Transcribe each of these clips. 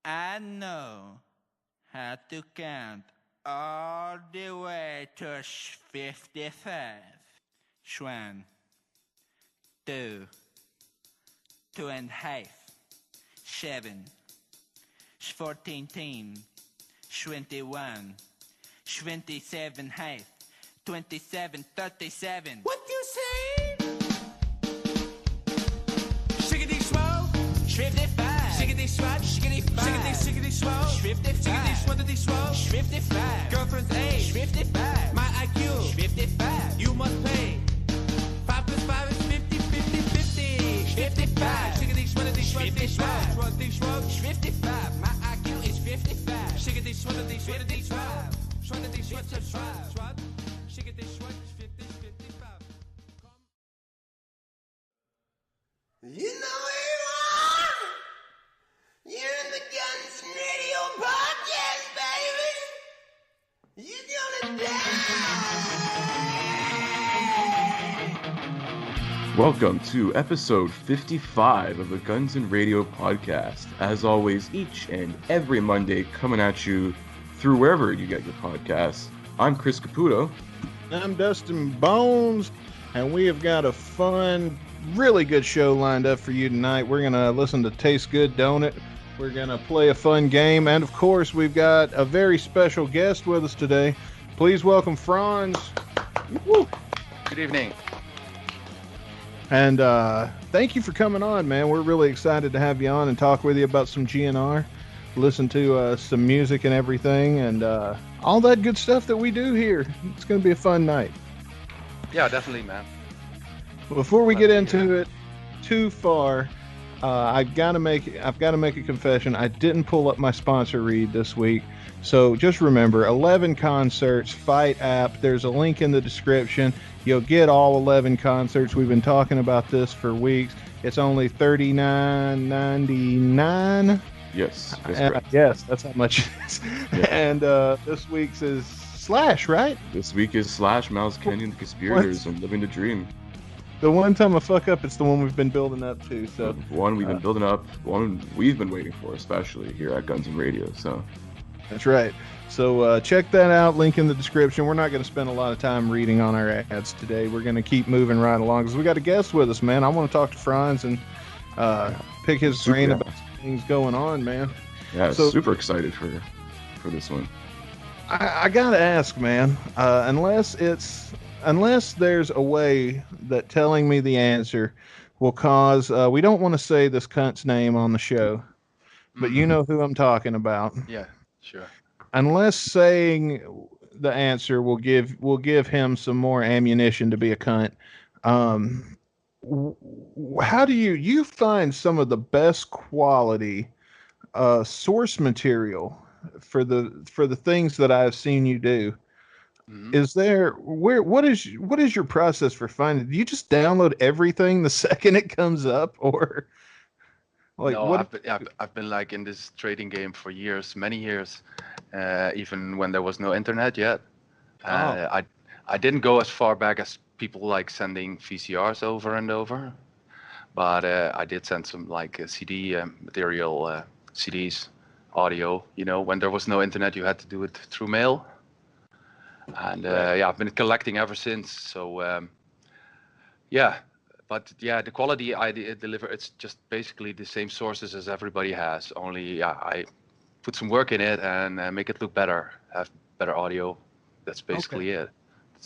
I know how to count all the way to 55. 1, 2, 2.5, 7, 14, 21, 27, 27, 37. What you say? Shiggity swell, 55. Shiggity swat, shiggity 5. Shiggity swell, 55. Shiggity swattity swell, 55. Girlfriend's age, 55. My IQ, 55. You must pay. 5 plus 5 is 50, 50, 50. 55. Shiggity swattity swattity swell, swattity swell, 55. My IQ is 55. Shiggity swattity swattity swell, swattity swat swat swat. Shiggity swat, 50, 55. You know where you are? You're in the Guns and Radio podcast, baby. You're gonna die. Welcome to episode 55 of the Guns and Radio podcast. As always, each and every Monday, coming at you through wherever you get your podcasts. I'm Chris Caputo. I'm Dustin Bonez, and we have got a fun, really good show lined up for you tonight. We're going to listen to Taste Good, Don't It? We're going to play a fun game, and of course, we've got a very special guest with us today. Please welcome Franz. Woo. Good evening. And thank you for coming on, man. We're really excited to have you on and talk with you about some GNR, listen to some music and everything, and all that good stuff that we do here. It's going to be a fun night. Yeah, definitely, man. Before we get into it too far, I've got to make a confession. I didn't pull up my sponsor read this week, so just remember: 11 concerts, Fight app. There's a link in the description. You'll get all 11 concerts. We've been talking about this for weeks. It's only $39.99. Yes, yes, that's how much it is. Yeah. And this week's is Slash, right? This week is Slash, Mouse Candy and the Conspirators, and Living the Dream. The one time I fuck up, it's the one we've been building up to. So one we've been building up, one we've been waiting for, especially here at Guns and Radio. So that's right. So check that out. Link in the description. We're not going to spend a lot of time reading on our ads today. We're going to keep moving right along because we got a guest with us, man. I want to talk to Franz and pick his brain about things going on, man. Yeah, so, super excited for this one. I gotta ask, man. Unless there's a way that telling me the answer will cause, we don't want to say this cunt's name on the show, but you know who I'm talking about. Yeah, sure. Unless saying the answer will give him some more ammunition to be a cunt. How do you find some of the best quality source material for the things that I've seen you do? Mm-hmm. Is there what is your process for finding? Do you just download everything the second it comes up, or like no, what? I've been like in this trading game for years, many years, even when there was no internet yet. I didn't go as far back as people like sending VCRs over and over, but I did send some like CD material, CDs, audio. You know, when there was no internet, you had to do it through mail. And I've been collecting ever since. So but the quality I deliver, it's just basically the same sources as everybody has. Only I put some work in it and make it look better, have better audio. That's basically it.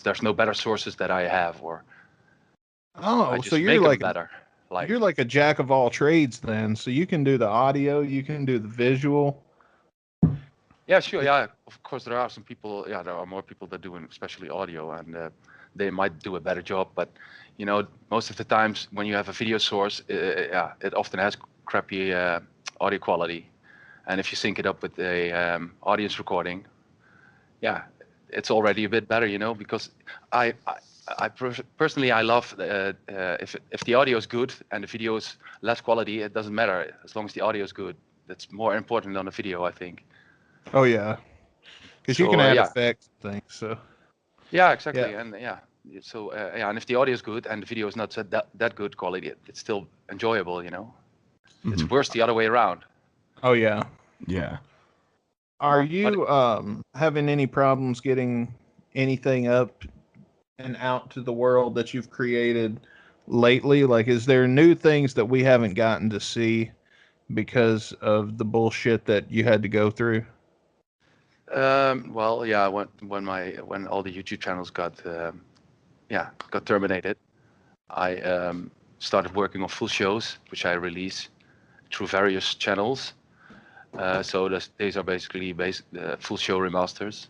There's no better sources that I have, or so you're like better. You're like a jack of all trades then. So you can do the audio, you can do the visual. Yeah, sure. Yeah, of course there are some people. Yeah, there are more people that do especially audio, and they might do a better job. But you know, most of the times when you have a video source, it often has crappy audio quality, and if you sync it up with a audience recording, it's already a bit better, you know, because I personally love if the audio is good and the video is less quality, it doesn't matter as long as the audio is good. That's more important than the video, I think. Oh yeah, because you can add effects and things. So yeah, exactly, and so and if the audio is good and the video is not that good quality, it's still enjoyable, you know. Mm-hmm. It's worse the other way around. Oh yeah. Yeah. Are you having any problems getting anything up and out to the world that you've created lately? Like, is there new things that we haven't gotten to see because of the bullshit that you had to go through? Well, yeah, when all the YouTube channels got terminated, I started working on full shows, which I release through various channels. So these are basically full show remasters,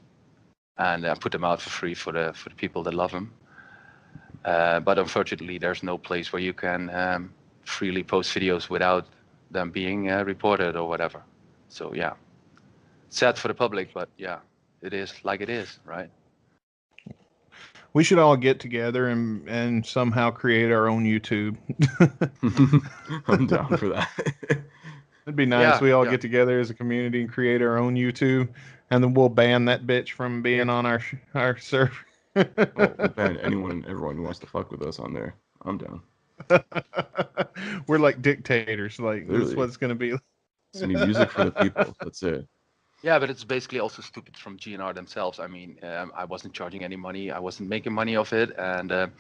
and I put them out for free for the people that love them. But unfortunately, there's no place where you can freely post videos without them being reported or whatever. So yeah, sad for the public, but yeah, it is like it is, right? We should all get together and somehow create our own YouTube. I'm down for that. It'd be nice. Yeah, We all yeah. get together as a community and create our own YouTube, and then we'll ban that bitch from being on our server. We'll ban anyone and everyone who wants to fuck with us on there. I'm down. We're like dictators. Like, this is Literally. what it's gonna be. It's gonna be music for the people. That's it. Yeah, but it's basically also stupid from GNR themselves. I mean, I wasn't charging any money. I wasn't making money off it. And,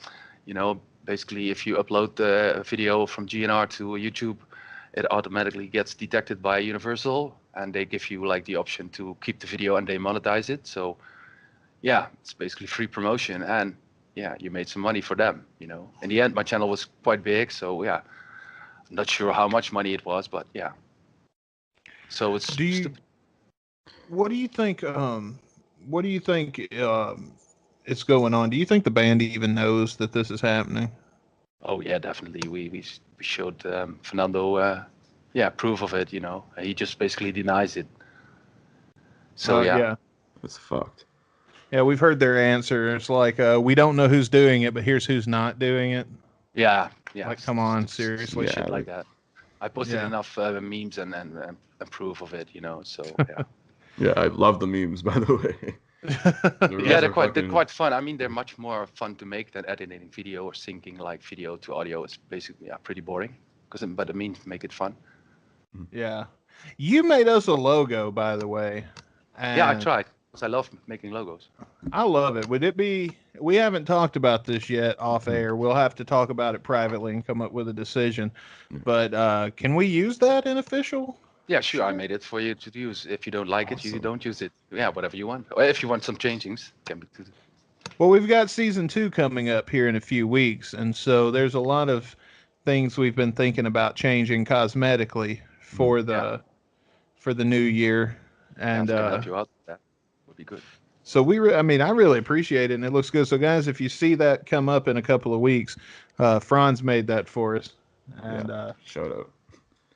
basically, if you upload a video from GNR to YouTube, it automatically gets detected by Universal. And they give you, like, the option to keep the video and they monetize it. So, yeah, it's basically free promotion. And, yeah, you made some money for them, In the end, my channel was quite big. So, yeah, I'm not sure how much money it was, but, yeah. So it's stupid. What do you think? What do you think is going on? Do you think the band even knows that this is happening? Oh yeah, definitely. We showed Fernando, proof of it. He just basically denies it. So yeah, It's fucked. Yeah, we've heard their answer. It's like we don't know who's doing it, but here's who's not doing it. yeah. Like, come on, seriously. Shit Yeah, like that. I posted Yeah. enough memes and proof of it. So yeah. Yeah, I love the memes, by the way. Yeah, they're quite fun. I mean, they're much more fun to make than editing video or syncing like video to audio. It's basically pretty boring. But the memes make it fun. Yeah. You made us a logo, by the way. Yeah, I and tried because I love making logos. I love it. Would it be? We haven't talked about this yet off air. We'll have to talk about it privately and come up with a decision. But can we use that in official? Yeah, sure. I made it for you to use. If you don't like it, you don't use it. Yeah, whatever you want. Or if you want some changings, can be. Well, we've got season 2 coming up here in a few weeks, and so there's a lot of things we've been thinking about changing cosmetically for the new year. And I can help you out with that. Would be good. So I really appreciate it, and it looks good. So guys, if you see that come up in a couple of weeks, Franz made that for us, and shout out.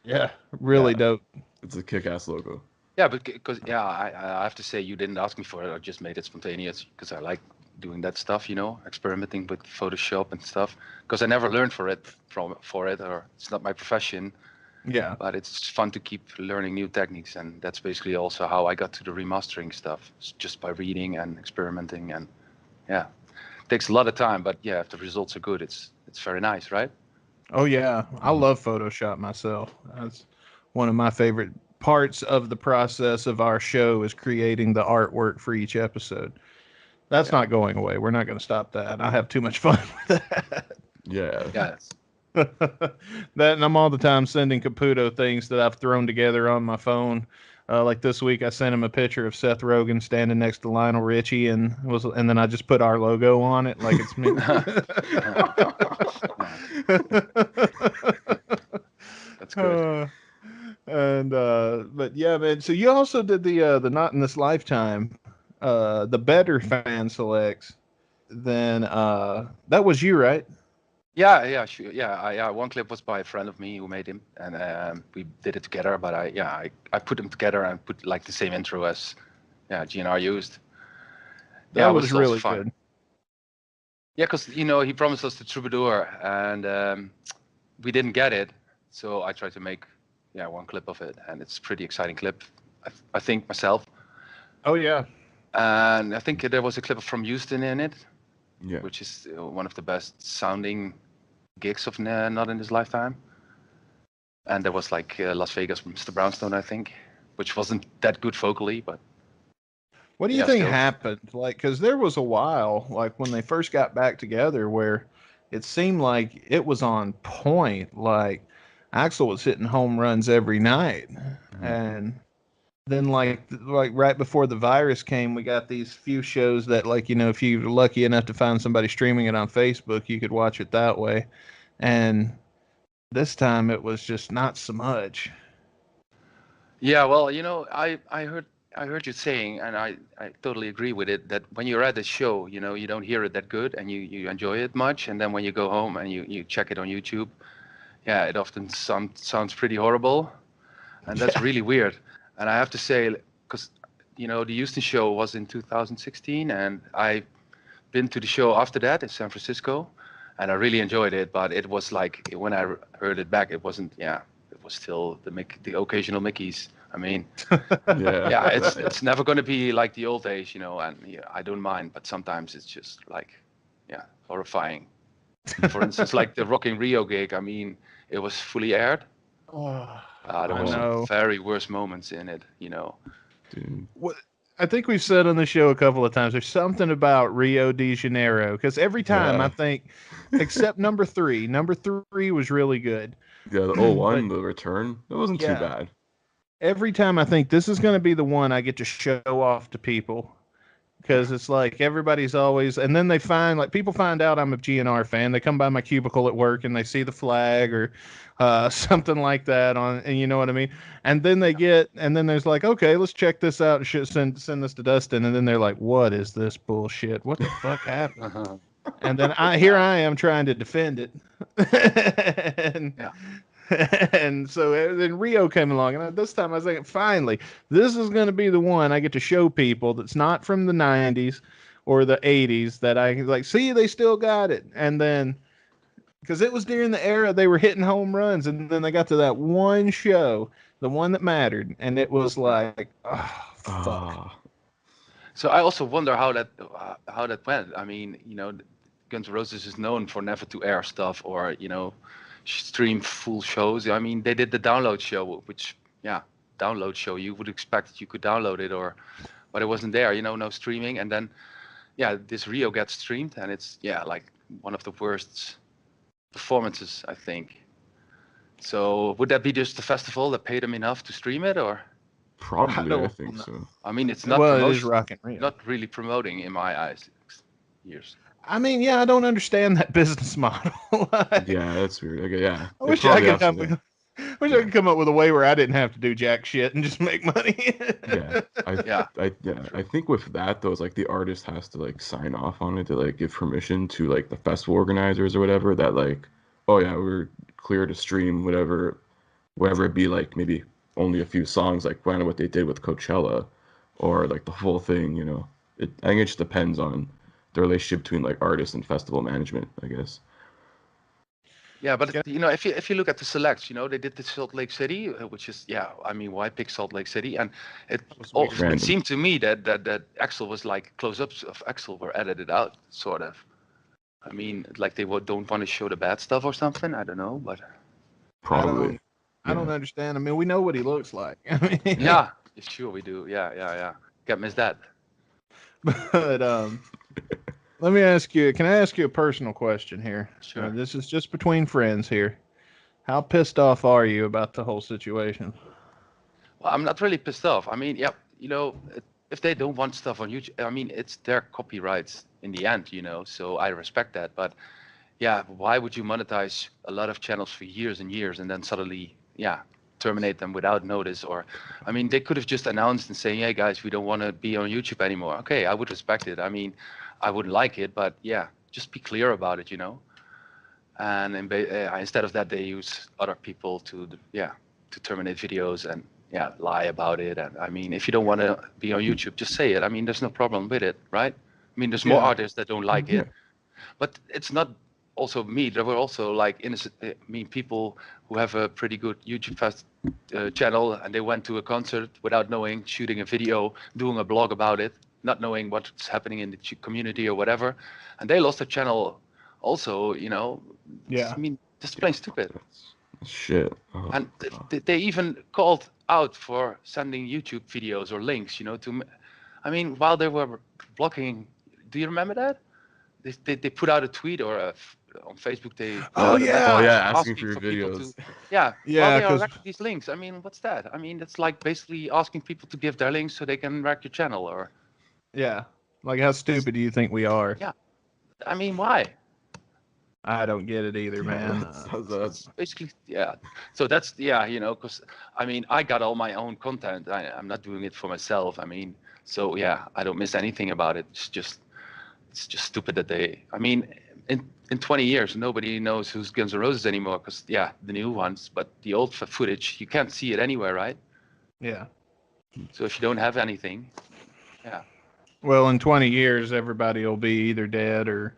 Yeah, really dope. It's a kick-ass logo. Yeah, but because I have to say you didn't ask me for it. I just made it spontaneous because I like doing that stuff, experimenting with Photoshop and stuff. Because I never learned for it, or it's not my profession. Yeah. But it's fun to keep learning new techniques, and that's basically also how I got to the remastering stuff, just by reading and experimenting, and it takes a lot of time. But yeah, if the results are good, it's very nice, right? Oh yeah, I love Photoshop myself. That's one of my favorite parts of the process of our show is creating the artwork for each episode. That's not going away. We're not going to stop that. I have too much fun with that. Yeah. Yes. That, and I'm all the time sending Caputo things that I've thrown together on my phone. Like this week, I sent him a picture of Seth Rogen standing next to Lionel Richie, and then I just put our logo on it, like it's me. That's good. But yeah, man. So you also did the Not in This Lifetime, the better fan selects. Then that was you, right? Yeah, sure. Yeah, one clip was by a friend of me who made him, and we did it together. But I put them together and put like the same intro as GNR used. That was also really fun. good. Yeah, because he promised us the Troubadour, and we didn't get it. So I tried to make one clip of it, and it's a pretty exciting clip. I think myself. Oh yeah. And I think there was a clip from Houston in it. Yeah. Which is one of the best sounding gigs of Not in This Lifetime. And there was like Las Vegas from Mr. Brownstone, I think. which wasn't that good vocally, but What do you yeah, think still. happened? Like, because there was a while, like when they first got back together, where it seemed like it was on point. Like Axel was hitting home runs every night, and then like right before the virus came, we got these few shows that, like, if you were lucky enough to find somebody streaming it on Facebook, you could watch it that way. And this time it was just not so much. Yeah, well, I heard you saying, and I totally agree with it, that when you're at the show, you don't hear it that good and you enjoy it much, and then when you go home and you check it on YouTube, yeah, it often sounds pretty horrible, and that's really weird. And I have to say, because the Houston show was in 2016, and I've been to the show after that in San Francisco, and I really enjoyed it. But it was like when I heard it back, it wasn't. Yeah, it was still the occasional Mickeys. I mean, Yeah. yeah, it's never going to be like the old days, and yeah, I don't mind, but sometimes it's just like, yeah, horrifying. For instance, like the Rock in Rio gig, I mean, it was fully aired. There I were some know. very worst moments in it, Dude. What I think we've said on the show a couple of times, there's something about Rio de Janeiro, because every time Yeah. I think, except number 3 was really good. Yeah, the 01, the return, it wasn't too Yeah. bad. Every time I think this is going to be the one I get to show off to people, because it's like everybody's always, and then they find, like, people find out I'm a GNR fan. They come by my cubicle at work and they see the flag or something like that on, and you know what I mean. And then and then there's like, okay, let's check this out and send this to Dustin. And then they're like, what is this bullshit? What the fuck happened? And then I am trying to defend it. and, Yeah. and so then Rio came along, and this time I was thinking, finally, this is going to be the one I get to show people that's not from the 90s or the 80s, that I like, see, they still got it. And then, because it was during the era they were hitting home runs, and then they got to that one show, the one that mattered, and it was like, oh, fuck. Ah. So I also wonder how that went. I mean, Guns N' Roses is known for never to air stuff or stream full shows. I mean, they did the download show, which download show you would expect that you could download it, but it wasn't there. No streaming, and then this Rio gets streamed, and it's like one of the worst performances, I think. So would that be just the festival that paid them enough to stream it, or? Probably, I think so. I mean, it's not Well, it is Rock and Rio. not really promoting in my eyes. Years. I mean, yeah, I don't understand that business model. Yeah, that's weird. Okay, yeah. I wish I could come up with a way where I didn't have to do jack shit and just make money. I think with that though, it's like the artist has to like sign off on it to like give permission to like the festival organizers or whatever, that like, oh yeah, we're clear to stream whatever it be, like maybe only a few songs, like kind of what they did with Coachella, or like the whole thing. I think it just depends on the relationship between like artists and festival management, I guess. Yeah, but if you look at the selects, they did the Salt Lake City, which is I mean, why pick Salt Lake City? And it seemed to me that Axel was like close-ups of Axel were edited out, sort of. I mean, like they don't want to show the bad stuff or something. I don't know, but Probably. I don't understand. I mean, we know what he looks like. I mean, yeah, sure we do. Yeah. Can't miss that. But let me ask you. Can I ask you a personal question here? Sure. This is just between friends here. How pissed off are you about the whole situation? Well, I'm not really pissed off. I mean, if they don't want stuff on YouTube, I mean, it's their copyrights in the end, so I respect that. But why would you monetize a lot of channels for years and years and then suddenly, terminate them without notice? Or, I mean, they could have just announced and saying, hey guys, we don't want to be on YouTube anymore. Okay, I would respect it. I mean, I wouldn't like it, but just be clear about it, And instead of that, they use other people to terminate videos and lie about it. And I mean, if you don't want to be on YouTube, just say it. I mean, there's no problem with it, right? I mean, there's more artists that don't like it, but it's not also me. There were also like innocent, people who have a pretty good YouTube channel, and they went to a concert without knowing, shooting a video, doing a blog about it, not knowing what's happening in the community or whatever, and they lost their channel also. Yeah. I mean, just plain stupid. Shit. Oh, And God. they even called out for sending YouTube videos or links, I mean, while they were blocking, do you remember that? They put out a tweet or on Facebook they put Oh out a Oh message yeah, yeah, asking for asking your for people videos. to, yeah, while yeah, they are because wrecking these links. I mean, what's that? I mean, that's like basically asking people to give their links so they can wreck your channel, or yeah, like how it's, stupid do you think we are? yeah. I mean, why? I don't get it either, Yeah, man. It's basically, yeah. So that's, yeah, because I mean, I got all my own content. I'm not doing it for myself. I mean, so yeah, I don't miss anything about it. It's just stupid that they. I mean, in 20 years, nobody knows who's Guns N' Roses anymore because yeah, the new ones, but the old footage you can't see it anywhere, right? Yeah. So if you don't have anything, yeah, Well, in 20 years, everybody will be either dead or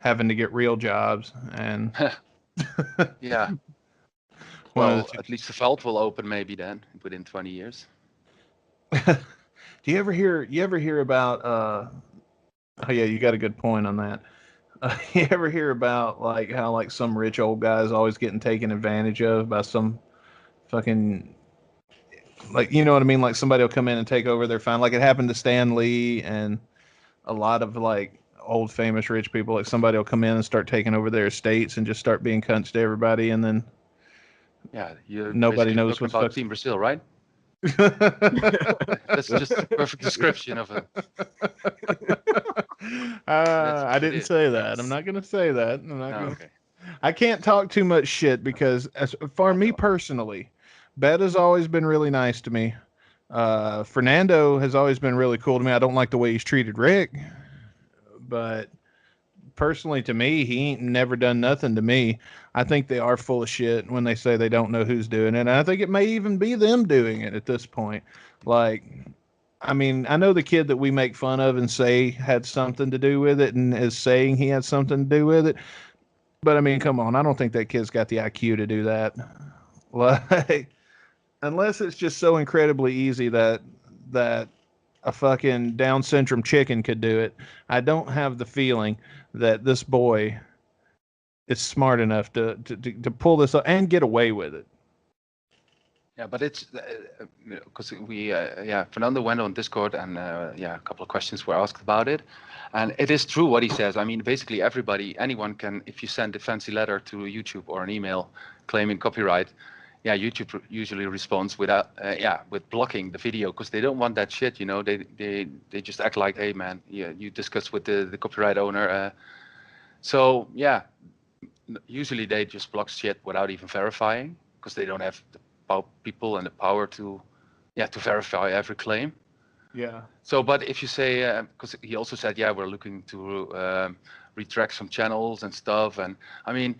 having to get real jobs, and yeah. one of the Well, two. at least the vault will open maybe then within 20 years. Do you ever hear? You ever hear about? Oh yeah, you got a good point on that. You ever hear about like how like some rich old guy is always getting taken advantage of by some fucking like you know what I mean? Like somebody will come in and take over their fine. Like it happened to Stan Lee and a lot of like old famous rich people. Like somebody will come in and start taking over their estates and just start being cunts to everybody, and then Yeah, you're nobody basically knows talking what's about fucked. Team Brazil, right? That's just the perfect description of it. That's I what it didn't is. say Yeah. that. I'm not gonna say that. I'm not Oh, gonna. okay. I can't talk too much shit because, as for I me know. personally, Bet has always been really nice to me. Fernando has always been really cool to me. I don't like the way he's treated Rick, but personally to me, he ain't never done nothing to me. I think they are full of shit when they say they don't know who's doing it. And I think it may even be them doing it at this point. Like, I mean, I know the kid that we make fun of and say had something to do with it and is saying he had something to do with it. But I mean, come on, I don't think that kid's got the IQ to do that. Like, unless it's just so incredibly easy that a fucking Down syndrome chicken could do it. I don't have the feeling that this boy is smart enough to pull this up and get away with it. Yeah, but it's because Fernando went on Discord and a couple of questions were asked about it, and it is true what he says. I mean, basically anyone can, if you send a fancy letter to YouTube or an email claiming copyright, yeah, YouTube usually responds with blocking the video because they don't want that shit. They just act like, hey man, yeah, you discuss with the copyright owner. So yeah, usually they just block shit without even verifying because they don't have the people and the power to verify every claim. Yeah. So, but if you say, because he also said, yeah, we're looking to retract some channels and stuff, and I mean,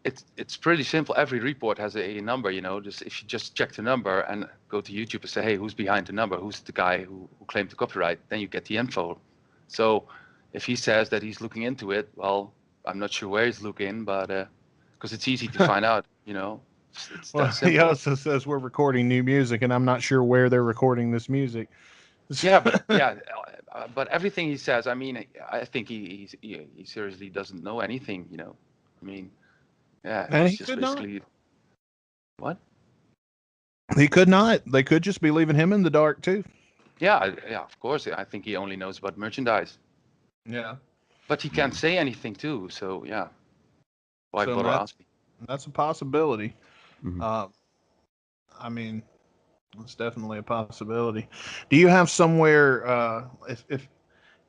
it's pretty simple. Every report has a number, Just if you just check the number and go to YouTube and say, hey, who's behind the number? Who's the guy who claimed the copyright? Then you get the info. So, if he says that he's looking into it, well, I'm not sure where he's looking, but because it's easy to find out, It's Well, that he simple. also says we're recording new music, and I'm not sure where they're recording this music. Yeah, but everything he says, I mean, I think he seriously doesn't know anything, I mean, yeah, And it's he just could not. basically what? He could not. They could just be leaving him in the dark too. Yeah, yeah, of course. I think he only knows about merchandise, Yeah. but he can't say anything too. So yeah, why So bother asking? that's a possibility. Mhm. I mean, it's definitely a possibility. Do you have somewhere? If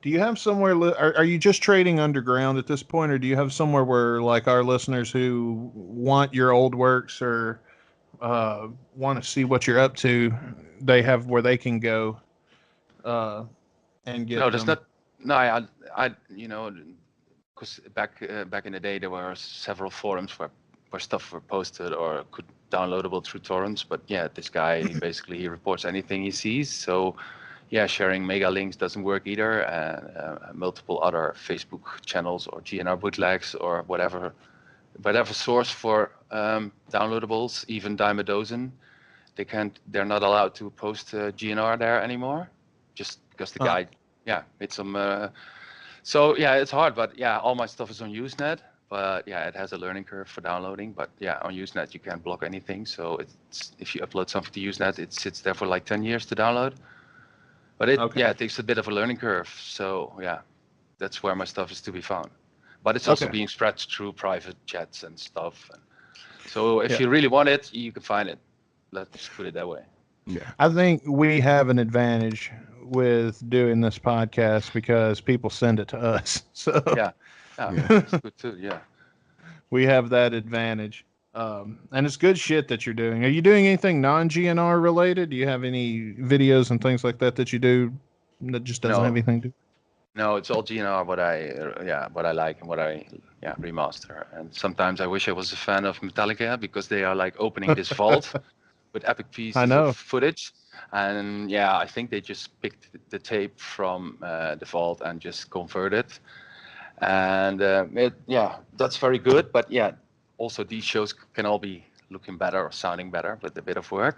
do you have somewhere? Are you just trading underground at this point, or do you have somewhere where like our listeners who want your old works or want to see what you're up to, they have where they can go and No, get there's them? not. No, because back in the day there were several forums where stuff were posted or could downloadable through torrents. But yeah, this guy basically he reports anything he sees. So yeah, sharing mega links doesn't work either. And multiple other Facebook channels or GNR bootlegs or whatever source for downloadables, even dime a dozen, they're not allowed to post GNR there anymore, just because the guy, made some. So yeah, it's hard, but yeah, all my stuff is on Usenet. but yeah, it has a learning curve for downloading. But yeah, on Usenet you can't block anything, so it's if you upload something to Usenet, it sits there for like 10 years to download. But it takes a bit of a learning curve. So yeah, that's where my stuff is to be found. But it's also being spread through private chats and stuff. So if you really want it, you can find it. Let's put it that way. Yeah. I think we have an advantage with doing this podcast because people send it to us. So yeah, that's good too. Yeah, we have that advantage. And it's good shit that you're doing. Are you doing anything non-GNR related? Do you have any videos and things like that you do that just doesn't have anything to do? No, it's all GNR. What I like and what I remaster. And sometimes I wish I was a fan of Metallica because they are like opening this vault with epic pieces of footage. And yeah, I think they just picked the tape from the vault and just converted it. And that's very good. But yeah, also these shows can all be looking better or sounding better with a bit of work.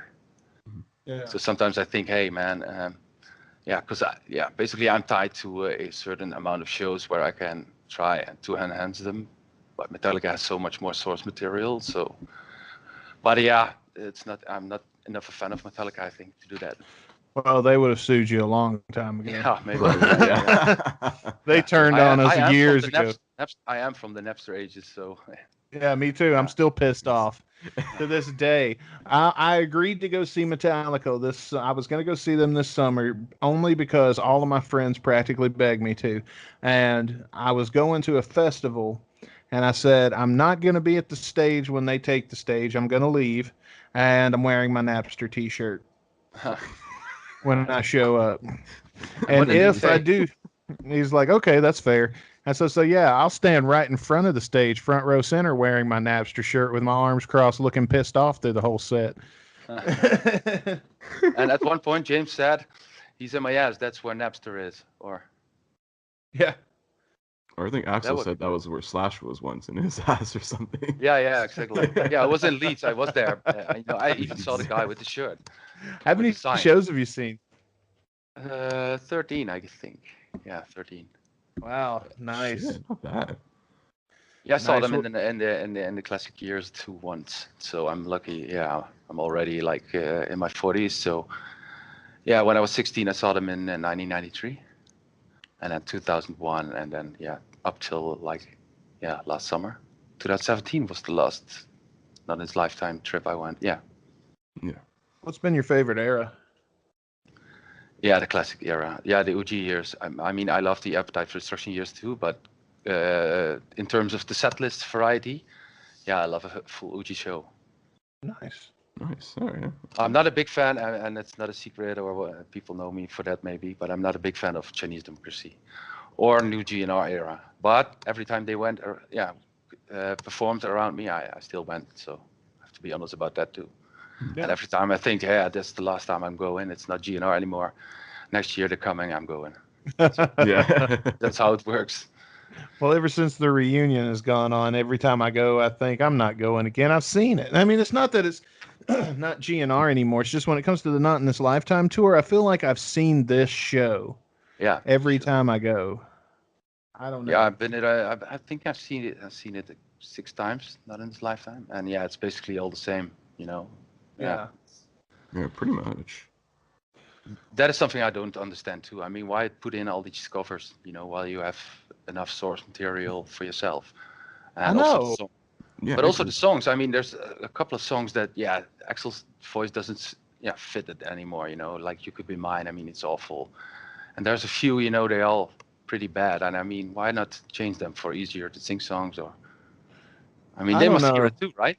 Yeah. So sometimes I think, hey man, because basically I'm tied to a certain amount of shows where I can try to enhance them. But Metallica has so much more source material. So, but yeah, I'm not enough a fan of Metallica, I think, to do that. Well, they would have sued you a long time ago. Yeah, maybe. They turned on us years ago. I am from the Napster ages, so. Yeah, me too. I'm still pissed off to this day. I agreed to go see Metallica. I was going to go see them this summer only because all of my friends practically begged me to. And I was going to a festival, and I said, I'm not going to be at the stage when they take the stage. I'm going to leave, and I'm wearing my Napster T-shirt when I show up. And if I do, he's like, okay, that's fair. And so yeah, I'll stand right in front of the stage, front row center, wearing my Napster shirt with my arms crossed, looking pissed off through the whole set. And at one point, James said, he's in my ass, that's where Napster is. Or I think Axel said that was where Slash was once, in his ass or something. Yeah, exactly. Yeah, I was in Leeds. I was there. I even saw the guy with the shirt. How many shows have you seen? 13, I think. Yeah, 13. Wow, nice. Shit, not bad. Yeah, I saw them in the classic years too once. So I'm lucky. Yeah, I'm already like in my 40s. So yeah, when I was 16, I saw them in 1993, and then 2001, and then up till last summer. 2017 was the last, not his lifetime trip I went. Yeah. What's been your favorite era? Yeah, the classic era. Yeah, the OG years. I mean, I love the Appetite for Destruction years too, but in terms of the set list variety, I love a full OG show. Nice. All right. I'm not a big fan, and it's not a secret, or people know me for that maybe, but I'm not a big fan of Chinese Democracy or New GNR era. But every time they went, performed around me, I still went. So I have to be honest about that too. Yeah. And every time I think, that's the last time I'm going, it's not GNR anymore. Next year they're coming, I'm going. That's how it works. Well, ever since the reunion has gone on, every time I go, I think I'm not going again. I've seen it. I mean, it's not that it's not GNR anymore. It's just when it comes to the Not in This Lifetime tour, I feel like I've seen this show. Yeah. Every time I go. I don't know. Yeah, I've been I think I've seen it 6 times, Not in This Lifetime, and it's basically all the same, Yeah, pretty much. That is something I don't understand too. I mean, why put in all these covers, while you have enough source material for yourself? And I know. Also also the songs. I mean, there's a couple of songs that, Axel's voice doesn't, fit it anymore. Like You Could Be Mine. I mean, it's awful. And there's a few, they're all pretty bad. And I mean, why not change them for easier to sing songs? Or, I mean, they must hear it too, right?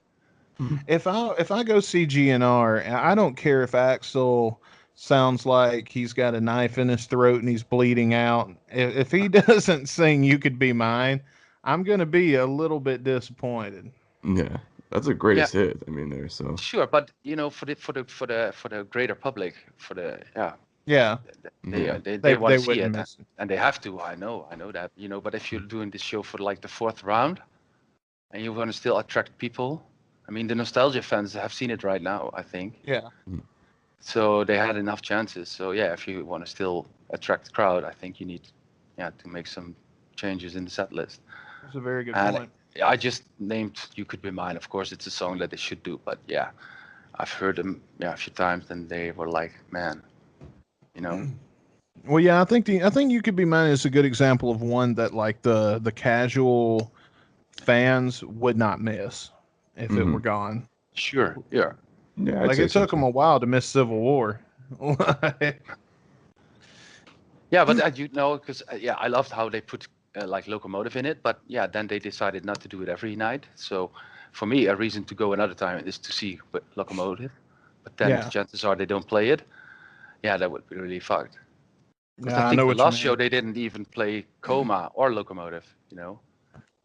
If I go see GNR, I don't care if Axel sounds like he's got a knife in his throat and he's bleeding out. If he doesn't sing You Could Be Mine, I'm gonna be a little bit disappointed. Yeah, that's a greatest hit. I mean, there's so sure, but for the greater public, they want to see it, and they have to. I know that. But if you're doing this show for like the 4th round, and you want to still attract people. I mean, the nostalgia fans have seen it right now, I think. Yeah. So they had enough chances. So if you want to still attract the crowd, I think you need, to make some changes in the set list. That's a very good point. I just named "You Could Be Mine." Of course, it's a song that they should do, but yeah, I've heard them a few times, and they were like, man, you know. Well, yeah, I think You Could Be Mine is a good example of one that like the casual fans would not miss if it were gone. Sure, yeah. Yeah, I'd Like say it took so. them a while to miss Civil War. Yeah, but you know, because I loved how they put like Locomotive in it, but yeah, then they decided not to do it every night. So for me, a reason to go another time is to see Locomotive. But then Yeah. the chances are they don't play it. Yeah, that would be really fucked. Because Yeah, I I think know the what you last mean. show they didn't even play Coma or Locomotive. You know.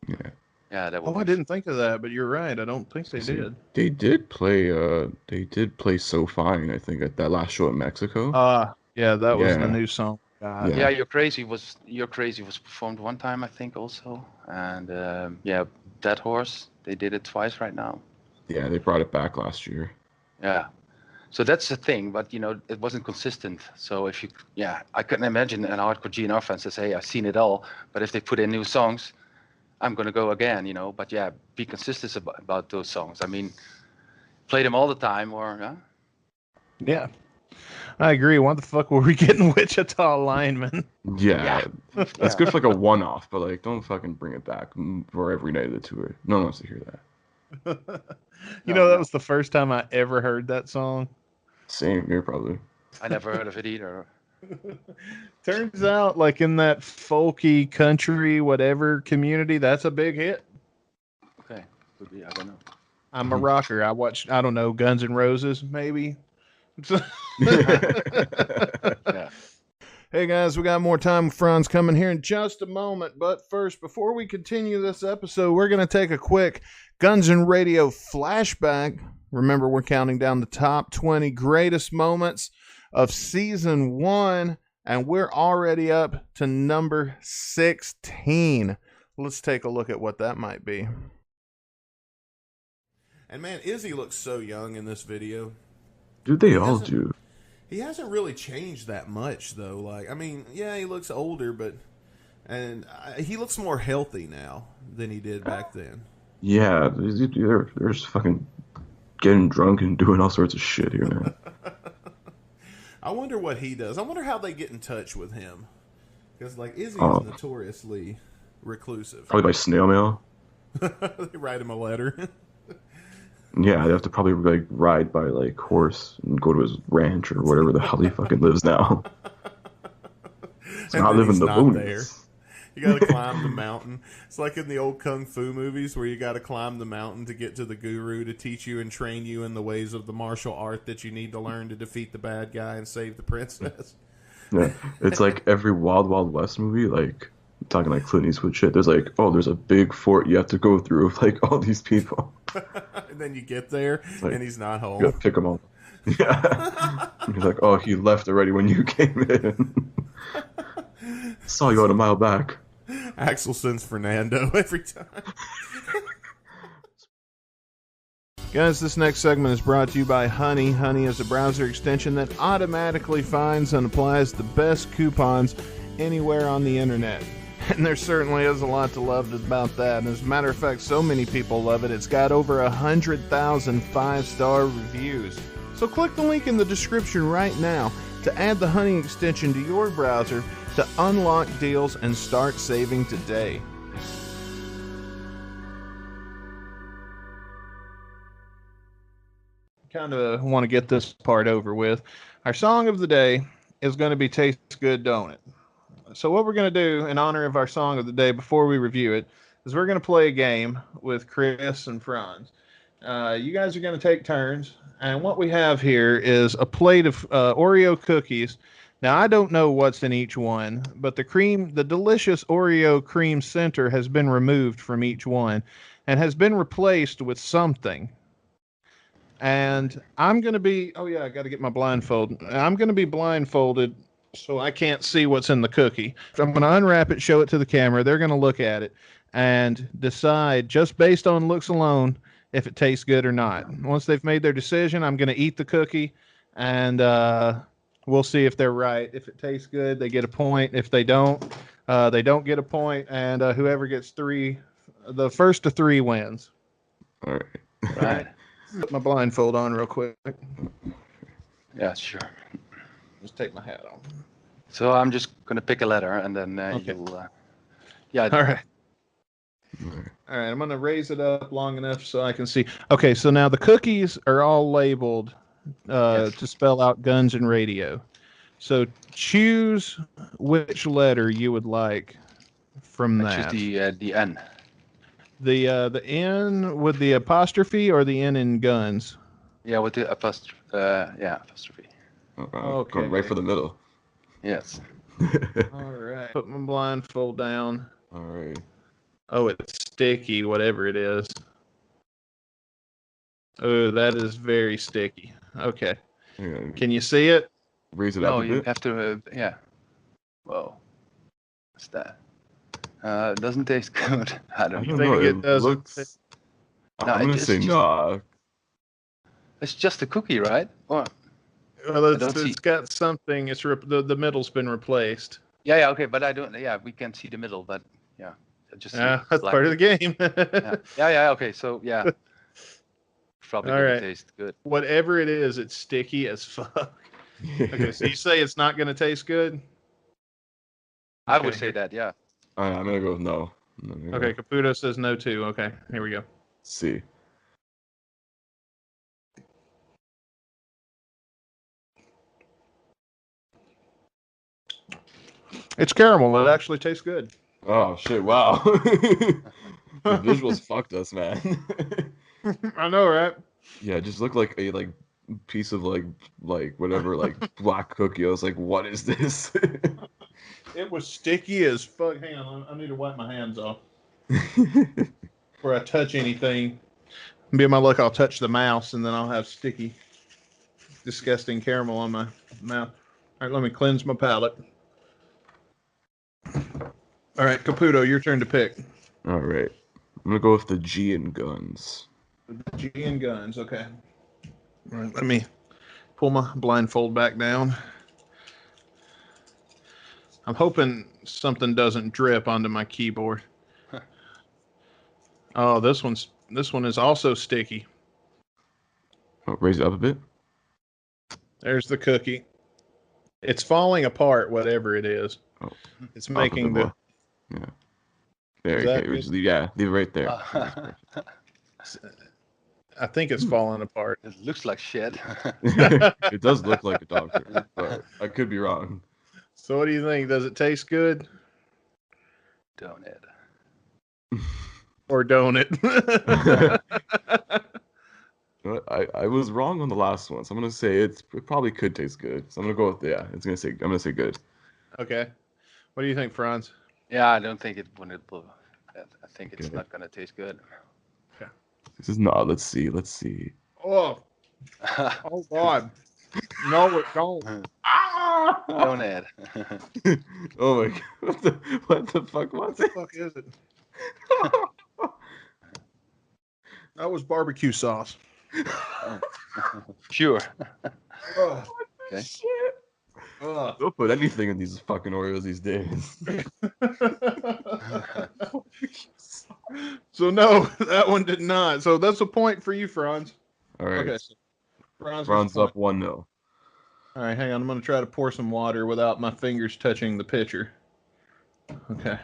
Yeah. Yeah, that would. Oh, I didn't think of that, but you're right. I don't think they did. They did play So Fine, I think, at that last show in Mexico. Yeah, that was the Yeah. new song. Yeah. Yeah, You're Crazy was performed one time, I think, also, and Dead Horse, they did it twice right now. Yeah, they brought it back last year. Yeah, so that's the thing, but it wasn't consistent. So I couldn't imagine an hardcore GNR fan says, "Hey, I've seen it all," but if they put in new songs, I'm gonna go again, But yeah, be consistent about those songs. I mean, play them all the time, or Yeah. I agree. What the fuck were we getting Wichita linemen? Yeah, it's good for like a one-off, but like don't fucking bring it back for every night of the tour. No one wants to hear that. That was the first time I ever heard that song. Same here, probably. I never heard of it either. Turns out, like in that folky country, whatever community, that's a big hit. Okay, could be. I don't know. I'm a rocker. I watched, I don't know, Guns N' Roses, maybe. Yeah. Hey guys, we got more time with Franz coming here in just a moment. But first, before we continue this episode, we're going to take a quick Guns N' Radio flashback. Remember, we're counting down the top 20 greatest moments of season 1, and we're already up to number 16. Let's take a look at what that might be. And man, Izzy looks so young in this video. Dude, they all do. He hasn't really changed that much, though. Like, I mean, yeah, he looks older, but he looks more healthy now than he did back then. Yeah, they're just fucking getting drunk and doing all sorts of shit here, man. I wonder what he does. I wonder how they get in touch with him. Because, like, Izzy is notoriously reclusive. Probably by snail mail. They write him a letter. Yeah, they have to probably like ride by like horse and go to his ranch or whatever the hell he fucking lives now. So I live in the boonies. You gotta climb the mountain. It's like in the old kung fu movies where you gotta climb the mountain to get to the guru to teach you and train you in the ways of the martial art that you need to learn to defeat the bad guy and save the princess. Yeah, it's like every Wild Wild West movie, like talking like Clint Eastwood shit. There's like, oh, there's a big fort you have to go through with like all these people. And then you get there like, and he's not home. You gotta pick them up. Yeah. He's like, oh, he left already when you came in. Saw you out a mile back. Axel sends Fernando every time. Guys, this next segment is brought to you by Honey. Honey is a browser extension that automatically finds and applies the best coupons anywhere on the internet. And there certainly is a lot to love about that. As a matter of fact, so many people love it, it's got over 100,000 5-star reviews. So click the link in the description right now to add the Honey extension to your browser to unlock deals and start saving today. Kind of want to get this part over with. Our song of the day is going to be Tastes Good, Don't It? So what we're going to do in honor of our song of the day before we review it is we're going to play a game with Chris and Franz. You guys are going to take turns, and what we have here is a plate of Oreo cookies. Now, I don't know what's in each one, but the delicious Oreo cream center has been removed from each one and has been replaced with something. And I'm going to be, oh yeah, I got to get my blindfold. I'm going to be blindfolded so I can't see what's in the cookie. I'm going to unwrap it, show it to the camera. They're going to look at it and decide just based on looks alone if it tastes good or not. Once they've made their decision, I'm going to eat the cookie and we'll see if they're right. If it tastes good, they get a point. If they don't get a point. And whoever gets 3 The first to 3 wins. All right. Right. Put my blindfold on real quick. Yeah, sure. Just take my hat off. So I'm just gonna pick a letter, and then Okay. you'll. Yeah. All right. All right, I'm going to raise it up long enough so I can see. Okay, so now the cookies are all labeled Yes. to spell out guns and radio. So choose which letter you would like from I choose that. the N. The N with the apostrophe or the N in guns? Yeah, with the apostrophe. Apostrophe. Okay. Going right for the middle. Yes. All right. Put my blindfold down. All right. Oh, it's sticky, whatever it is. Oh, that is very sticky. Okay. Yeah, Can you see it? raise it No, up a you bit. have to. Yeah. Whoa. What's that? It doesn't taste good. I I don't don't know. think know. it It doesn't looks. No, I'm gonna it's say just- nah. It's just a cookie, right? Or Well, don't see- it's got something. It's the middle's been replaced. yeah, okay, but I don't. Yeah, we can see the middle, but yeah, just see Yeah, that's black. part of the game. Yeah, okay, so yeah, probably All gonna right. taste good. Whatever it is, it's sticky as fuck. Okay, so you say it's not going to taste good? I Okay, would say that, yeah. Alright, I'm gonna go with no. I'm gonna Okay, go Caputo says no too. Okay, here we go. C. It's caramel. It actually tastes good. Oh shit! Wow. The visuals fucked us, man. I know, right? Yeah, it just looked like a piece of like whatever black cookie. I was like, what is this? It was sticky as fuck. Hang on, I need to wipe my hands off before I touch anything. Be my luck, I'll touch the mouse and then I'll have sticky, disgusting caramel on my mouth. All right, let me cleanse my palate. All right, Caputo, your turn to pick. All right, I'm gonna go with the G in guns. G and guns, okay. All right, let me pull my blindfold back down. I'm hoping something doesn't drip onto my keyboard. Oh, this one is also sticky. Oh, raise it up a bit. There's the cookie. It's falling apart, whatever it is. Oh, It's up a making bit the. more. Yeah. There, Is that okay. Leave it right there. I think it's falling apart. It looks like shit. It does look like a dog food, but I could be wrong. So, what do you think? Does it taste good Don't it? or don't it? I was wrong on the last one, so I'm gonna say it probably could taste good. So I'm gonna go with I'm gonna say good. Okay. What do you think, Franz? Yeah, I don't think it will. I think it's Okay. not gonna taste good. This is not. Let's see. Oh, oh God! No, it don't. Don't it? Oh my god! What the fuck was it? What the fuck is it? That was barbecue sauce. Sure. Oh, Okay. Shit! ugh. Don't put anything in these fucking Oreos these days. So no, that one did not. So that's a point for you, Franz. All right. Okay. So Franz gets Franz a point. up 1-0. All right, hang on. I'm going to try to pour some water without my fingers touching the pitcher. Okay.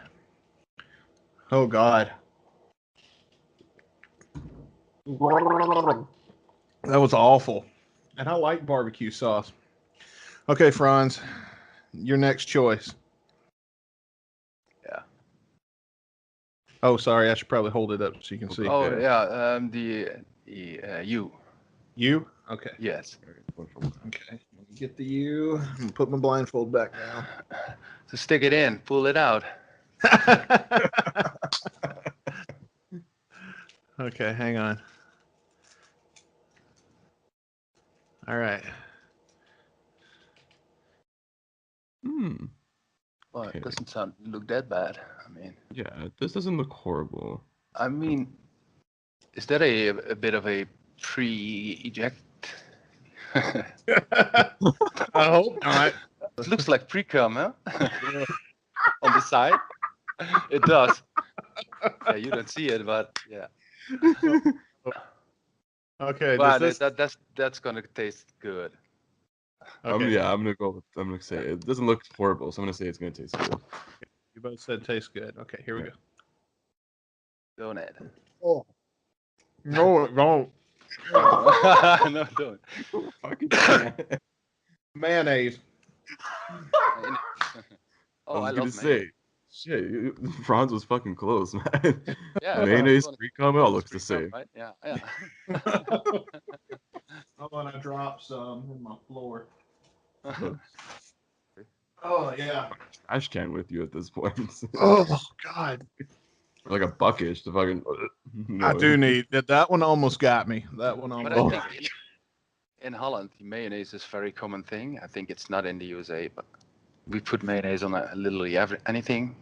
Oh, God. That was awful. And I like barbecue sauce. Okay, Franz, your next choice. Yeah. Oh, sorry. I should probably hold it up so you can see. Oh yeah. The U. You? Okay. Yes. Okay. Let me get the U. I'm going to put my blindfold back down. So stick it in. Pull it out. Okay, hang on. All right. Well, Okay. it doesn't look that bad. Yeah, this doesn't look horrible. I mean, is that a bit of a pre-eject? I hope not. It looks like pre-cum, huh? On the side. It does. Yeah, you don't see it, but yeah. Okay, Well, does this... that's gonna taste good. Okay, I'm gonna say it doesn't look horrible, so I'm gonna say it's gonna taste good. you both said tastes good. Okay, here we Yeah. go. Don't it? Oh. No, don't. No, don't. Fucking Mayonnaise. Oh, I was I gonna love say, shit, Franz was fucking close, man. Yeah, Mayonnaise, it's free cum, it all looks the free cum, same. right? Yeah, yeah. Oh, and I dropped some in my floor. Look, Oh, yeah. trash can with you at this point. Oh, God. Like a bucket to fucking. I do need that. That one almost got me. That one But almost I got think me. in Holland, mayonnaise is a very common thing. I think it's not in the USA, but we put mayonnaise on literally anything,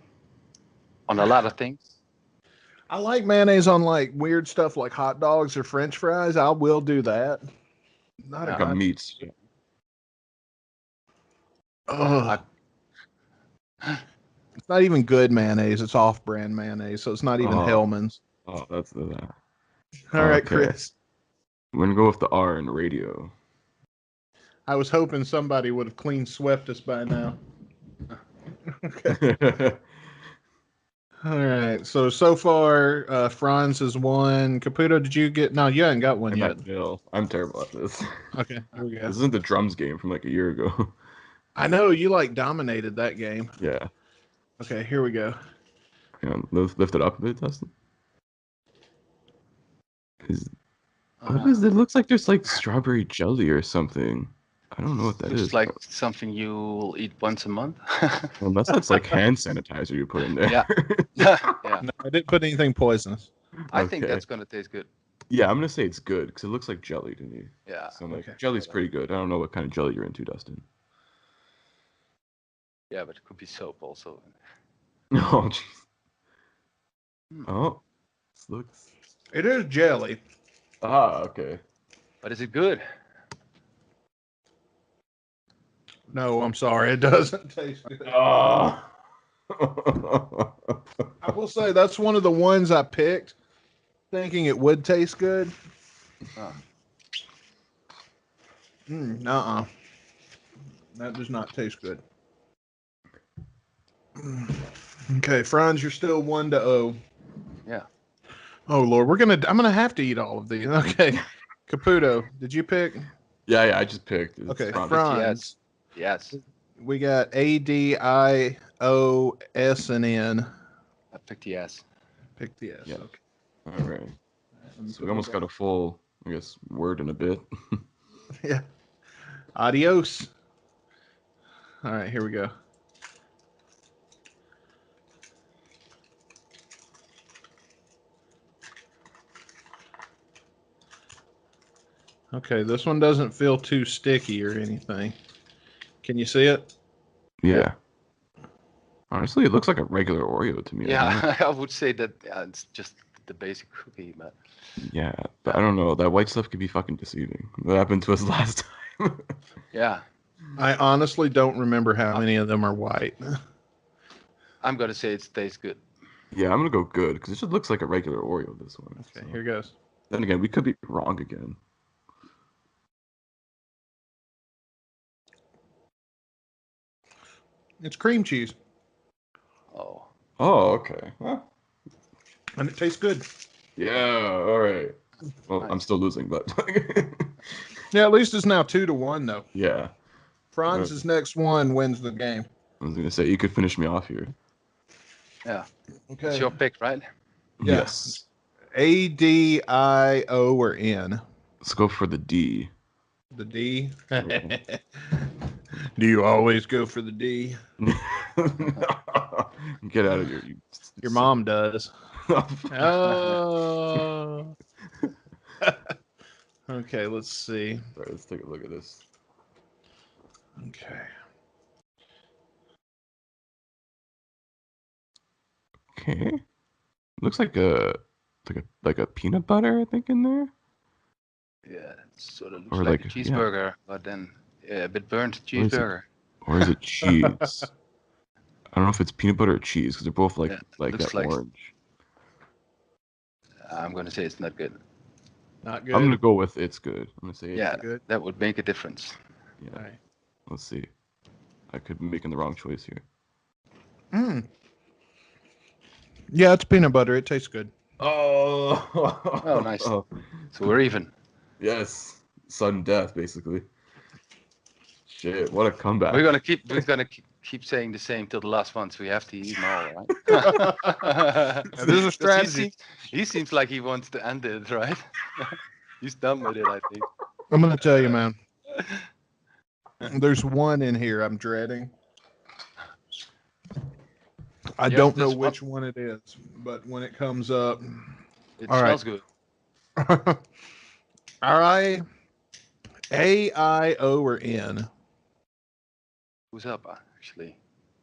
on a lot of things. I like mayonnaise on like weird stuff like hot dogs or French fries. I will do that. Not Like a a god. meat. Ugh. It's not even good mayonnaise. It's off-brand mayonnaise, so it's not even Oh. Hellman's. Oh, that's the. All right, Okay. Chris. I'm gonna go with the R in radio. I was hoping somebody would have clean swept us by now. Okay. All right. So far, Franz has won. Caputo, did you get? No, you haven't got one I'm yet. at nil. I'm terrible at this. Okay, here we go. This isn't the drums game from like a year ago. I know you like dominated that game. Yeah. Okay, here we go. Hang on, lift it up a bit, Dustin. What is it? It looks like there's like strawberry jelly or something. I don't know what that Looks is. like something you'll eat once a month. Unless that's like hand sanitizer you put in there. Yeah. Yeah. No, I didn't put anything poisonous. I think Okay. that's gonna taste good. Yeah, I'm gonna say it's good because it looks like jelly to me. Yeah. So I'm like, Okay. jelly's pretty good. I don't know what kind of jelly you're into, Dustin. Yeah, but it could be soap also. Oh, jeez. Oh, this looks. It is jelly. Ah, okay. But is it good? No, I'm sorry, it doesn't taste good. Oh. I will say that's one of the ones I picked, thinking it would taste good. Oh. That does not taste good. Okay, Franz, you're still 1-0. Yeah. Oh Lord, I'm gonna have to eat all of these. Okay, Caputo, did you pick? Yeah, I just picked. It's Okay, from- Franz. Yes. We got A, D, I, O, S, and N. I picked the S. Pick the S. Yeah. Okay. All right. So we almost got a full, I guess, word in a bit. Yeah. Adios. All right, here we go. Okay, this one doesn't feel too sticky or anything. Can you see it? Yeah. Honestly, it looks like a regular Oreo to me. Yeah, I would say that it's just the basic cookie, but Yeah, but I don't know. That white stuff could be fucking deceiving. That happened to us last time. yeah. I honestly don't remember how many of them are white. I'm gonna say it tastes good. Yeah, I'm gonna go good because it just looks like a regular Oreo. This one. Okay, So. here goes. Then again, we could be wrong again. It's cream cheese, Oh. Oh, okay. Well, and it tastes good. yeah. All right. Well, Nice. I'm still losing, but Yeah, at least it's now 2-1 though. yeah. Franz's next one wins the game. I was gonna say you could finish me off here. Yeah. Okay. It's your pick, right? Yeah. Yes. A, D, I, O, or N? Let's go for the D. The D. Yeah. Do you always go for the D? Get out of here. Your mom does. Oh. Okay, let's see. All right, let's take a look at this. Okay. Okay. Looks like a peanut butter, I think, in there. Yeah. It sort of looks Or like a like- cheeseburger, but then a bit burnt Or is it- cheeseburger. Or is it cheese? I don't know if it's peanut butter or cheese because they're both like Yeah, like looks that like- orange. I'm gonna say it's not good. Not good. I'm gonna go with it's good. I'm gonna say it's Yeah, good. that would make a difference. Yeah. All right. Let's see. I could be making the wrong choice here. Yeah, it's peanut butter. It tastes good. Oh. Oh, nice. So we're even. Yes. Sudden death, basically. Shit, what a comeback. We're gonna keep saying the same till the last one, so we have to eat them all, right? This is a 'Cause strategy. He seems like he wants to end it, right? He's done with it, I think. I'm gonna tell you, man. There's one in here I'm dreading. I Yeah, don't know this which one it is, but when it comes up, It All right. smells good. R-I, A-I-O, or N? Who's up, actually?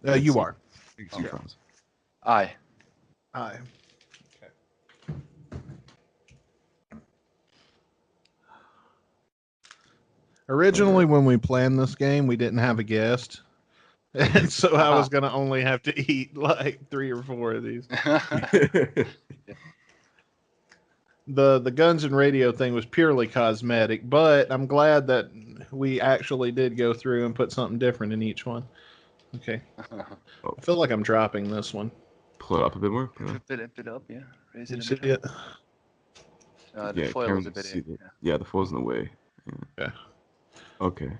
You are. See, Franz. I. I. Okay. Originally, when we planned this game, we didn't have a guest. And so I was going to only have to eat like 3 or 4 of these. The guns and radio thing was purely cosmetic, but I'm glad that we actually did go through and put something different in each one. Okay. I feel like I'm dropping this one. Pull it up a bit more. Pull it up. Put it up, yeah. Raise You it see a bit. it? The foil Karen is a can bit see in. the- yeah, the foil's in the way. Yeah. Okay.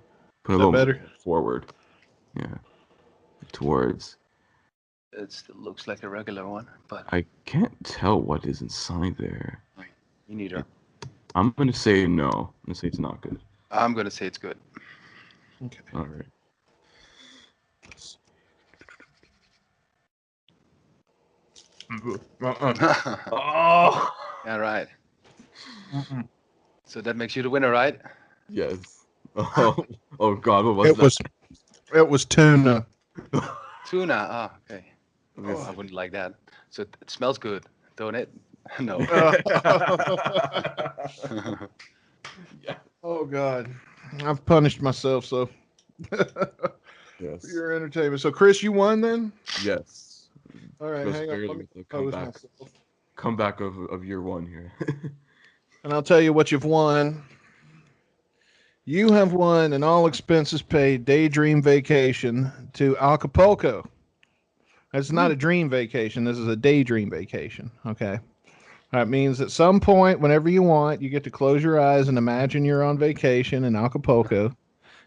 Put a Is that little better? more forward. Yeah. Towards. It still looks like a regular one, but I can't tell what is inside there. me neither. I'm gonna say no. I'm gonna say it's not good. I'm gonna say it's good. Okay. All right. Oh. Yeah, right. So that makes you the winner, right? Yes. Oh God, what was It that? it was tuna. Tuna. Ah, okay. Yes. I wouldn't like that. So it smells good, don't it? No. Oh God, I've punished myself. So Yes. your entertainment. So Chris, you won then. Yes. All right, Just hang on. barely Let me with the compose comeback. myself. Comeback of year one here. And I'll tell you what you've won. You have won an all expenses paid daydream vacation to Acapulco. It's not a dream vacation. This is a daydream vacation. Okay. That means at some point, whenever you want, you get to close your eyes and imagine you're on vacation in Acapulco,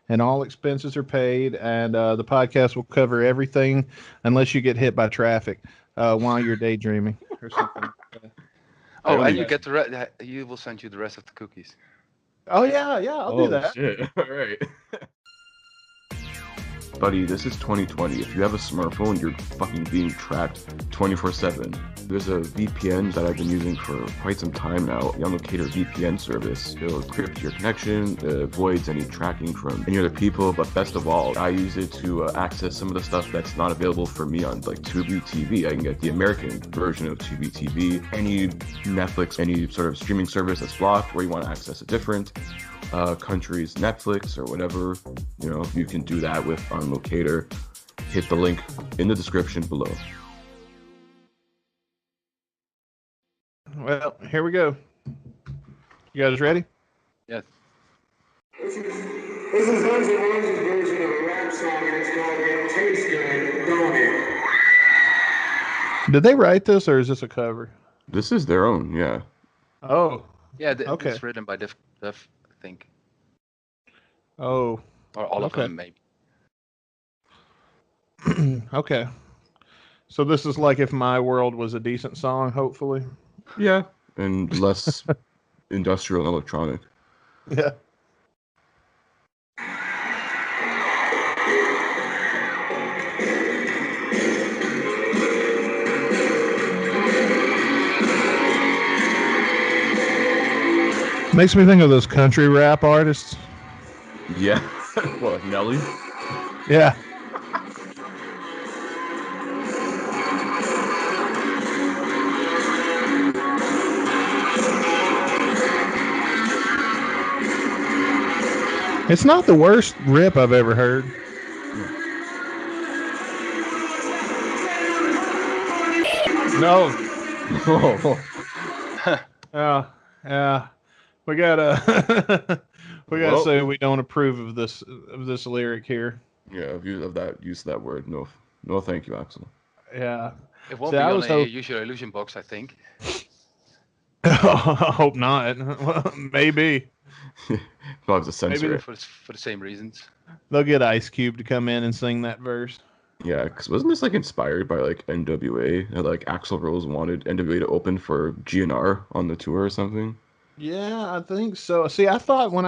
and all expenses are paid, and the podcast will cover everything unless you get hit by traffic while you're daydreaming or something. Oh, only- and you get the you will send you the rest of the cookies. Oh yeah, I'll do that. Shit. All right. Buddy, this is 2020. If you have a smartphone, you're fucking being tracked 24/7. There's a VPN that I've been using for quite some time now, the Unlocator VPN service. It'll encrypt your connection, avoids any tracking from any other people, but best of all, I use it to access some of the stuff that's not available for me on like Tubi TV. I can get the American version of Tubi TV, any Netflix, any sort of streaming service that's blocked, where you want to access a different country's Netflix or whatever, you can do that with Unlocator. Hit the link in the description below. Well, here we go. You guys ready? Yes. This is Guns N' Roses' version of a rap song, and it's called "It Tastes Good, Don't It?" Did they write this or is this a cover? This is their own, yeah. Oh, Yeah, Okay. it's written by Def, I think. oh, Or all of Okay. them, maybe. okay. So this is like if My World was a decent song, hopefully. Yeah. And less industrial and electronic. Yeah. Makes me think of those country rap artists. Yeah. What, Nelly? Yeah. It's not the worst rip I've ever heard. No. Oh. Yeah. We gotta Well- say we don't approve of this lyric here. Yeah, use of that word. No, thank you, Axel. Yeah. It won't See, be I on was a hope- Use Your Illusion box, I think. I hope not. Well, maybe I'll have to censor Maybe it. For the same reasons. they'll get Ice Cube to come in and sing that verse. Yeah, because wasn't this like inspired by like NWA? Like Axl Rose wanted NWA to open for GNR on the tour or something. Yeah, I think so. See, I thought when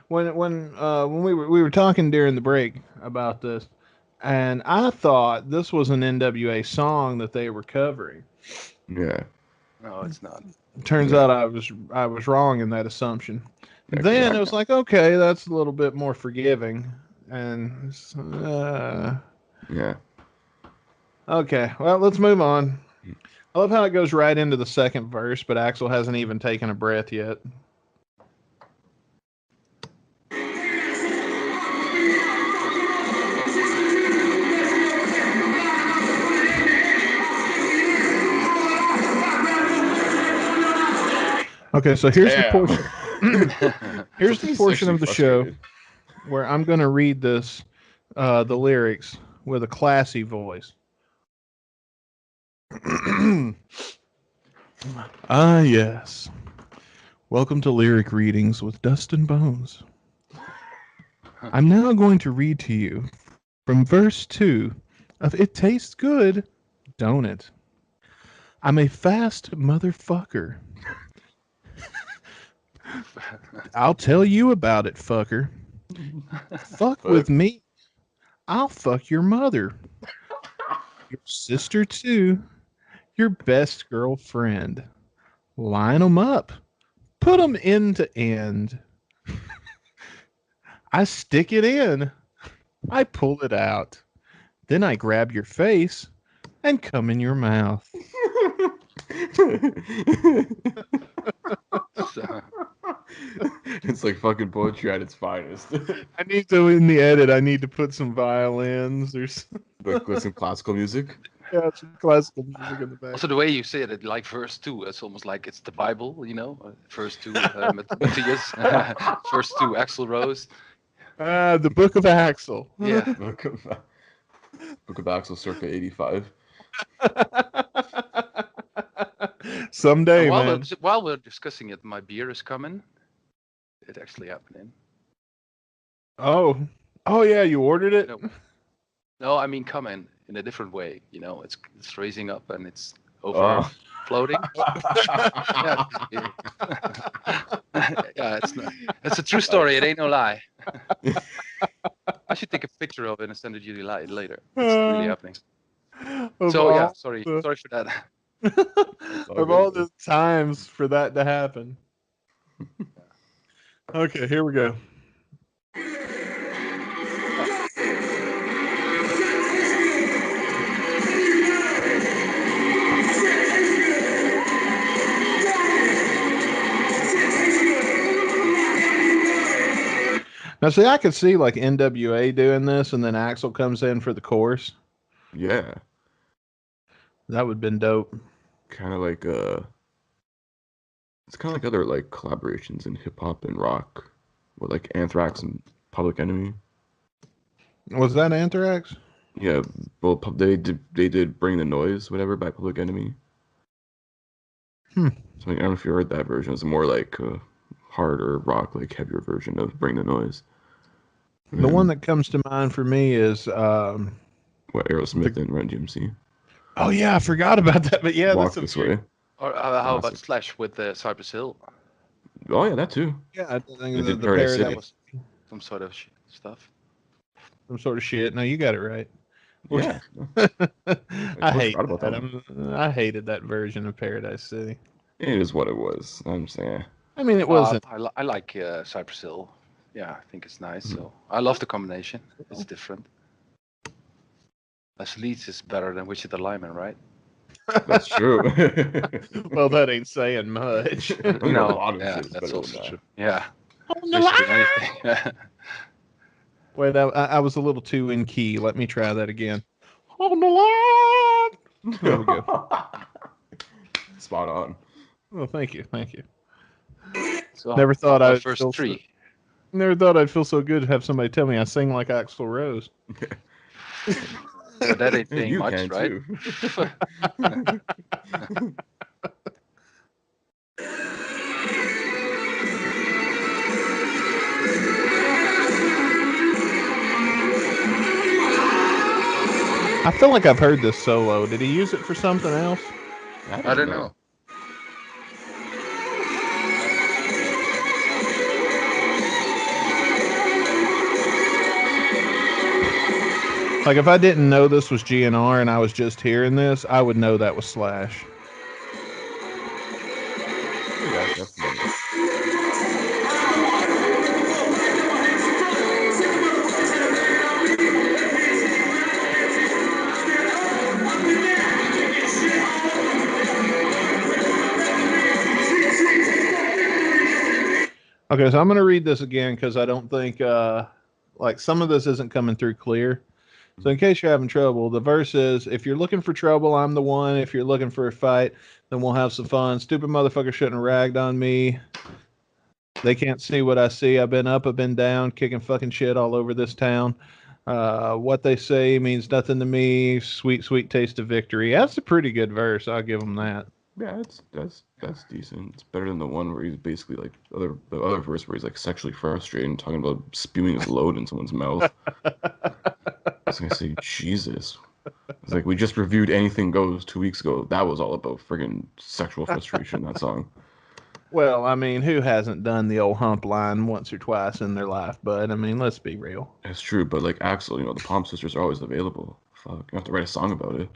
we were talking during the break about this, and I thought this was an NWA song that they were covering. Yeah. No, it's not. Turns out I was wrong in that assumption. Yeah, Then it was like, okay, that's a little bit more forgiving, and Yeah. okay, well, let's move on. I love how it goes right into the second verse, but Axel hasn't even taken a breath yet. Okay, so here's the portion. Here's the portion of the show where I'm going to read this, the lyrics with a classy voice. Ah, yes. Welcome to Lyric Readings with Dustin Bonez. I'm now going to read to you from verse 2 of It Tastes Good, Don't It? I'm a fast motherfucker. I'll tell you about it, fucker. Fuck with me. I'll fuck your mother. Your sister, too. Your best girlfriend. Line them up. Put them end to end. I stick it in. I pull it out. Then I grab your face and come in your mouth. It's like fucking poetry at its finest. I need to, in the edit, I need to put some violins or Like with some classical music. some classical music in the back. Also, the way you say it, like verse 2, it's almost like it's the Bible, you know? Verse 2, Matthias. Verse 2, Axl Rose. The Book of Axel. Yeah. Book of Axel circa 85. Someday, And man. while we're discussing it, my beer is coming. It actually happening. Oh yeah, you ordered it? No, I mean coming in a different way. You know, it's raising up and it's overfloating. Yeah, yeah, it's a true story. It ain't no lie. I should take a picture of it and send it to you later. It's really happening. So yeah, sorry for that. Of all the times for that to happen. Okay, here we go. Now, see, I could see like NWA doing this, and then Axel comes in for the chorus. Yeah. That would have been dope. Kind of like it's kind of like other like collaborations in hip hop and rock, with like Anthrax and Public Enemy. Was that Anthrax? Yeah, well, they did Bring the Noise, whatever, by Public Enemy. So I don't know if you heard that version. It's more like a harder rock, like heavier version of Bring the Noise. The one that comes to mind for me is What, Aerosmith and Run DMC. oh yeah, I forgot about that. But yeah, Walk that's This Way. Or how about Classic. Slash with Cypress Hill? Oh yeah, that too. Yeah, I think They the did Paradise City. That was some sort of stuff. some sort of shit. No, you got it right. Yeah. I hate forgot about that. I hated that version of Paradise City. It is what it was. I'm saying. I mean, it wasn't. I like Cypress Hill. Yeah, I think it's nice. So I love the combination. It's different. Les Leeds is better than Wichita Lineman, right? That's true. Well, that ain't saying much. No, a lot of yeah, shit is that's better also than that. true. Yeah. On the Basically line! anything. Wait, I was a little too in key. Let me try that again. On the line. There we go. Spot on. Well, thank you. So Never thought our I'd first feel three. Never thought I'd feel so good to have somebody tell me I sing like Axl Rose. But that ain't And saying you much, can right? too. I feel like I've heard this solo. Did he use it for something else? I don't know. Like if I didn't know this was GNR and I was just hearing this, I would know that was Slash. Yeah, definitely. Okay, so I'm going to read this again because I don't think, like, some of this isn't coming through clear. So, in case you're having trouble, the verse is, if you're looking for trouble, I'm the one. If you're looking for a fight, then we'll have some fun. Stupid motherfucker shouldn't have ragged on me. They can't see what I see. I've been up, I've been down, kicking fucking shit all over this town. What they say means nothing to me. Sweet, sweet taste of victory. That's a pretty good verse. I'll give them that. Yeah, that's decent. It's better than the one where he's basically like the other verse where he's like sexually frustrated and talking about spewing his load in someone's mouth. I was gonna say, Jesus. It's like we just reviewed Anything Goes 2 weeks ago. That was all about friggin' sexual frustration, that song. Well, I mean, who hasn't done the old hump line once or twice in their life? But I mean, let's be real. It's true, but like Axel, the Palm Sisters are always available. Fuck, you have to write a song about it.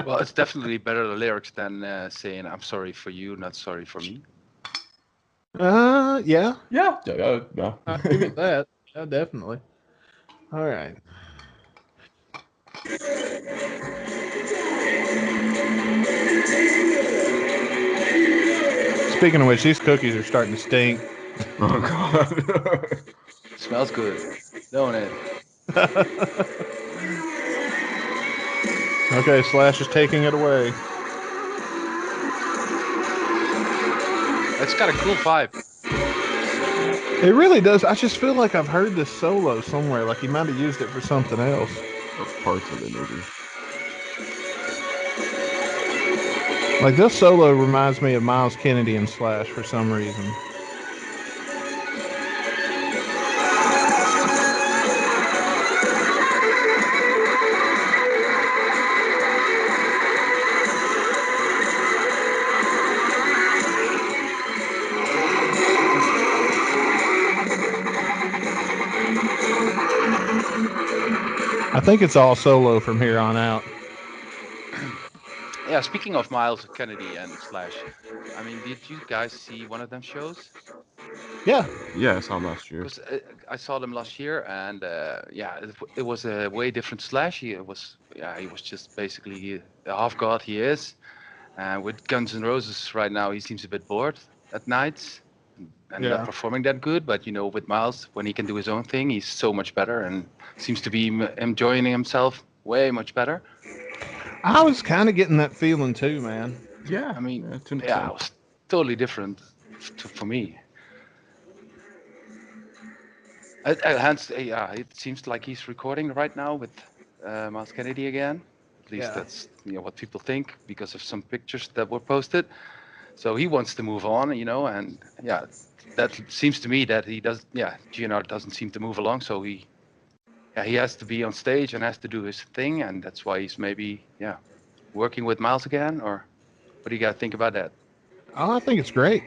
Well, it's definitely better the lyrics than saying "I'm sorry for you, not sorry for me." Yeah. Yeah. I'll give you that. Yeah, definitely. All right. Speaking of which, these cookies are starting to stink. Oh God. Smells good, don't it? Okay, Slash is taking it away. It's got a cool vibe. It really does. I just feel like I've heard this solo somewhere. Like he might have used it for something else. Or parts of it, maybe. Like this solo reminds me of Miles Kennedy and Slash for some reason. I think it's all solo from here on out. Yeah, speaking of Miles Kennedy and Slash, I mean, did you guys see one of them shows? Yeah. Yeah, I saw him last year. Because I saw them last year, and yeah, it was a way different Slash. He was just basically the half god he is. With Guns N' Roses right now, he seems a bit bored at nights and Yeah. not performing that good. But with Miles, when he can do his own thing, he's so much better and seems to be enjoying himself way much better. I was kind of getting that feeling too, man. Yeah. I mean, to an it extent. was totally different for me. Hans, yeah, it seems like he's recording right now with Miles Kennedy again. At least Yeah. that's what people think because of some pictures that were posted. So he wants to move on, and yeah, that seems to me that he does. Yeah, GNR doesn't seem to move along, so he has to be on stage and has to do his thing, and that's why he's maybe working with Miles again. Or what do you guys think about that? Oh, I think it's great.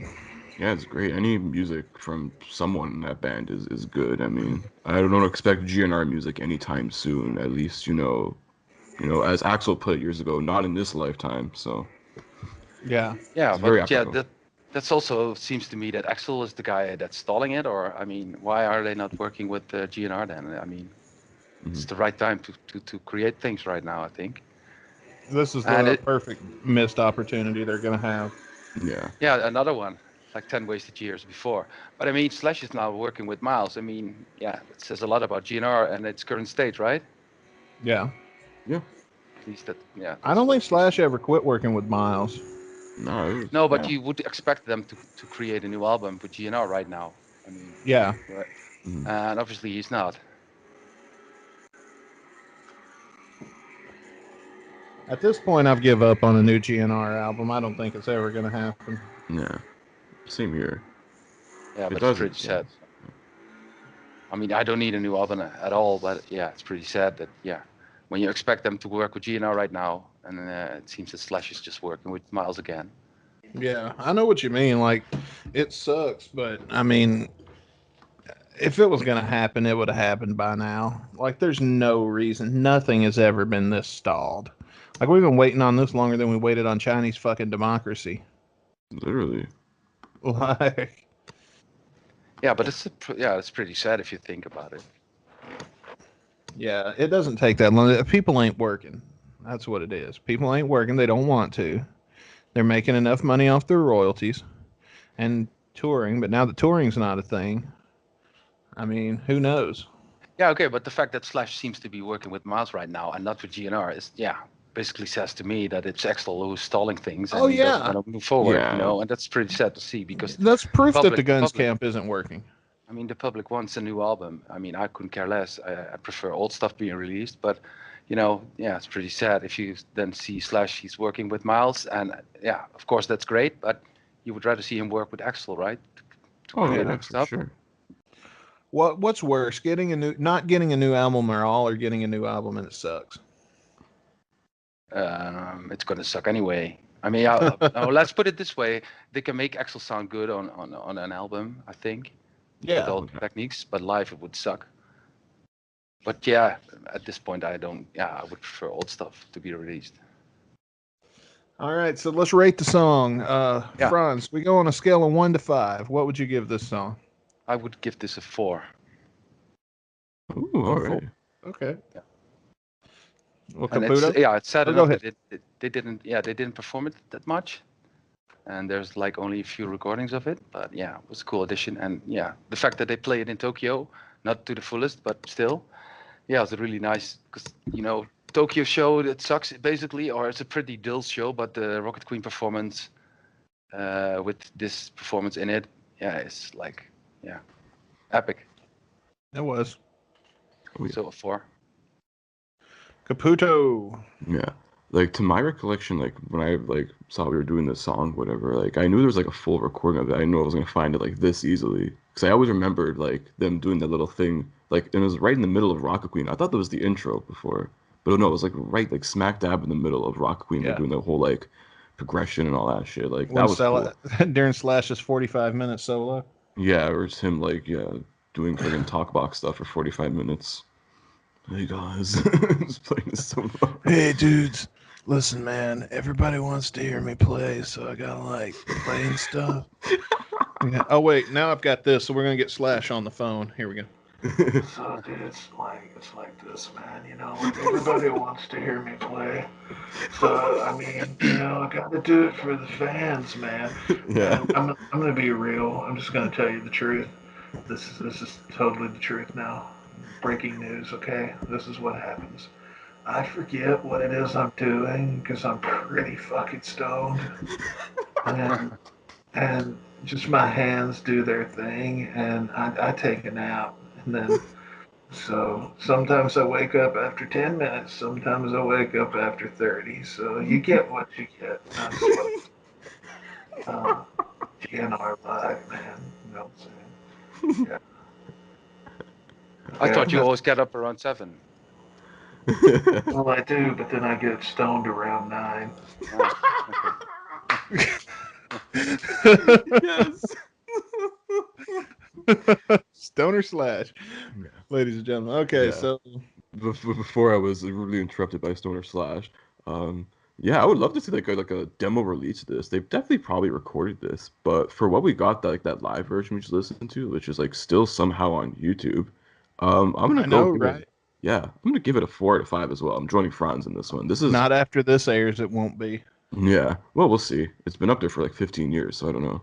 Yeah, it's great. Any music from someone in that band is good. I mean, I don't expect GNR music anytime soon. At least, as Axel put it years ago, not in this lifetime. So Yeah. Yeah, it's very but yeah, apropos. that's also seems to me that Axel is the guy that's stalling it. Or I mean, why are they not working with GNR then? I mean, it's the right time to create things right now, I think. This is And the perfect missed opportunity they're going to have. Yeah. yeah, another one, like 10 Wasted Years before. But I mean, Slash is now working with Miles. I mean, yeah, it says a lot about GNR and its current state, right? Yeah. Yeah. At least that, yeah. I don't think Slash ever quit working with Miles. No. No, but you would expect them to create a new album with GNR right now. I mean, Yeah. right. Mhm. And obviously he's not. At this point, I've give up on a new GNR album. I don't think it's ever going to happen. Yeah. Same here. Yeah, If but it it's doesn't, pretty sad. I mean, I don't need a new album at all, but yeah, it's pretty sad that, when you expect them to work with GNR right now, and it seems that Slash is just working with Miles again. Yeah, I know what you mean. Like, it sucks, but I mean, if it was going to happen, it would have happened by now. Like, there's no reason. Nothing has ever been this stalled. Like, we've been waiting on this longer than we waited on Chinese fucking democracy. Literally. Like, Yeah, but it's pretty sad if you think about it. yeah, it doesn't take that long. People ain't working. That's what it is. People ain't working. They don't want to. They're making enough money off their royalties and touring, but now that touring's not a thing, I mean, who knows? Yeah, okay, but the fact that Slash seems to be working with Miles right now and not with GNR is, basically says to me that it's Axl who's stalling things and he doesn't want to move forward, Yeah. and that's pretty sad to see because That's proof that the Guns public- camp isn't working. I mean, the public wants a new album. I mean, I couldn't care less. I prefer old stuff being released, but it's pretty sad if you then see Slash, he's working with Miles, and of course that's great, but you would rather see him work with Axl, right? To Oh, create yeah, new for stuff. sure. What's worse, not getting a new album at all, or getting a new album and it sucks? It's gonna suck anyway. I mean, let's put it this way: they can make Axl sound good on an album, I think. Yeah. With all the techniques, but live it would suck. But yeah, at this point I would prefer old stuff to be released. All right, so let's rate the song. Franz, we go on a scale of 1 to 5. What would you give this song? I would give this a 4. Ooh, all right. Okay. Yeah. Well, And Caputo? it's sad Oh, go enough that they didn't perform it that much, and there's like only a few recordings of it. But yeah, it was a cool addition, and the fact that they play it in Tokyo, not to the fullest, but still, it was really nice because Tokyo show, it sucks basically, or it's a pretty dull show, but the Rocket Queen performance with this performance in it, it's like epic. It was. Oh, yeah. So a 4. Caputo. Yeah. Like, to my recollection, like, when I, like, saw we were doing this song, whatever, like, I knew there was, like, a full recording of it. I didn't know I was going to find it, like, this easily. Because I always remembered, like, them doing that little thing. Like, and it was right in the middle of Rocket Queen. I thought that was the intro before. But no, it was, like, right, like, smack dab in the middle of Rocket Queen. They're doing the whole, like, progression and all that shit. Like, that was cool. During Slash's 45-minute solo. Yeah, or it's him, like, doing friggin' talk box stuff for 45 minutes. Hey, guys. Just playing this solo. Hey, dudes. Listen, man, everybody wants to hear me play, so I gotta, like, play and stuff. Yeah. Oh, wait, now I've got this, so we're gonna get Slash on the phone. Here we go. So, dude, it's like this, man. Everybody wants to hear me play. So, I mean, I gotta do it for the fans, man. Yeah. I'm gonna be real. I'm just gonna tell you the truth. This is totally the truth now. Breaking news, okay? This is what happens. I forget what it is I'm doing because I'm pretty fucking stoned. And just my hands do their thing, and I take a nap. And then, so sometimes I wake up after 10 minutes, sometimes I wake up after 30. So you get what you get. That's what GNR Live, man. You know what I'm saying? Yeah. I thought you always get up around 7. Well, I do, but then I get stoned around 9. Yes. Stoner Slash. Yeah. Ladies and gentlemen. Okay, Yeah. so Before I was rudely interrupted by Stoner Slash, I would love to see like a demo release of this. They've definitely probably recorded this, but for what we got, that live version we just listened to, which is like still somehow on YouTube, I'm gonna I'm gonna give it a 4 out of 5 as well. I'm joining Franz in this one. This is not after this airs, it won't be. Yeah, well, we'll see. It's been up there for like 15 years, so I don't know.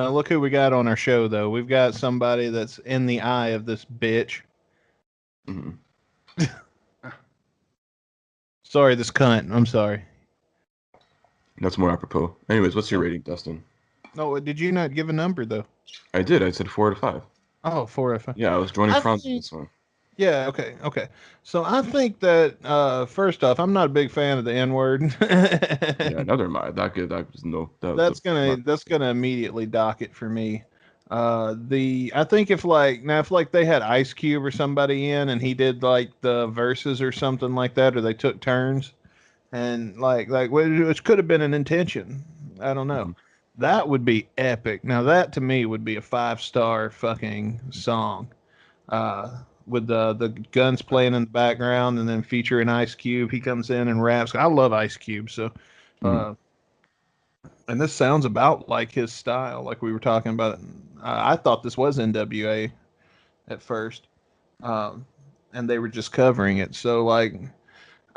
Look who we got on our show, though. We've got somebody that's in the eye of this bitch. Mm-hmm. Sorry, this cunt. I'm sorry. That's more apropos. Anyways, what's your rating, Dustin? No, did you not give a number though? I did. I said 4 out of 5. Oh, 4 out of 5. Yeah, I was joining I Franz with think- this one. Yeah, okay. So I think that first off, I'm not a big fan of the N-word. Yeah, neither am I. That was no. That's gonna immediately dock it for me. I think if they had Ice Cube or somebody in and he did like the verses or something like that, or they took turns, and which could have been an intention. I don't know. That would be epic. Now that to me would be a 5-star fucking song. With the guns playing in the background and then featuring Ice Cube. He comes in and raps. I love Ice Cube, so and this sounds about like his style, like we were talking about. I thought this was NWA at first, and they were just covering it. So like,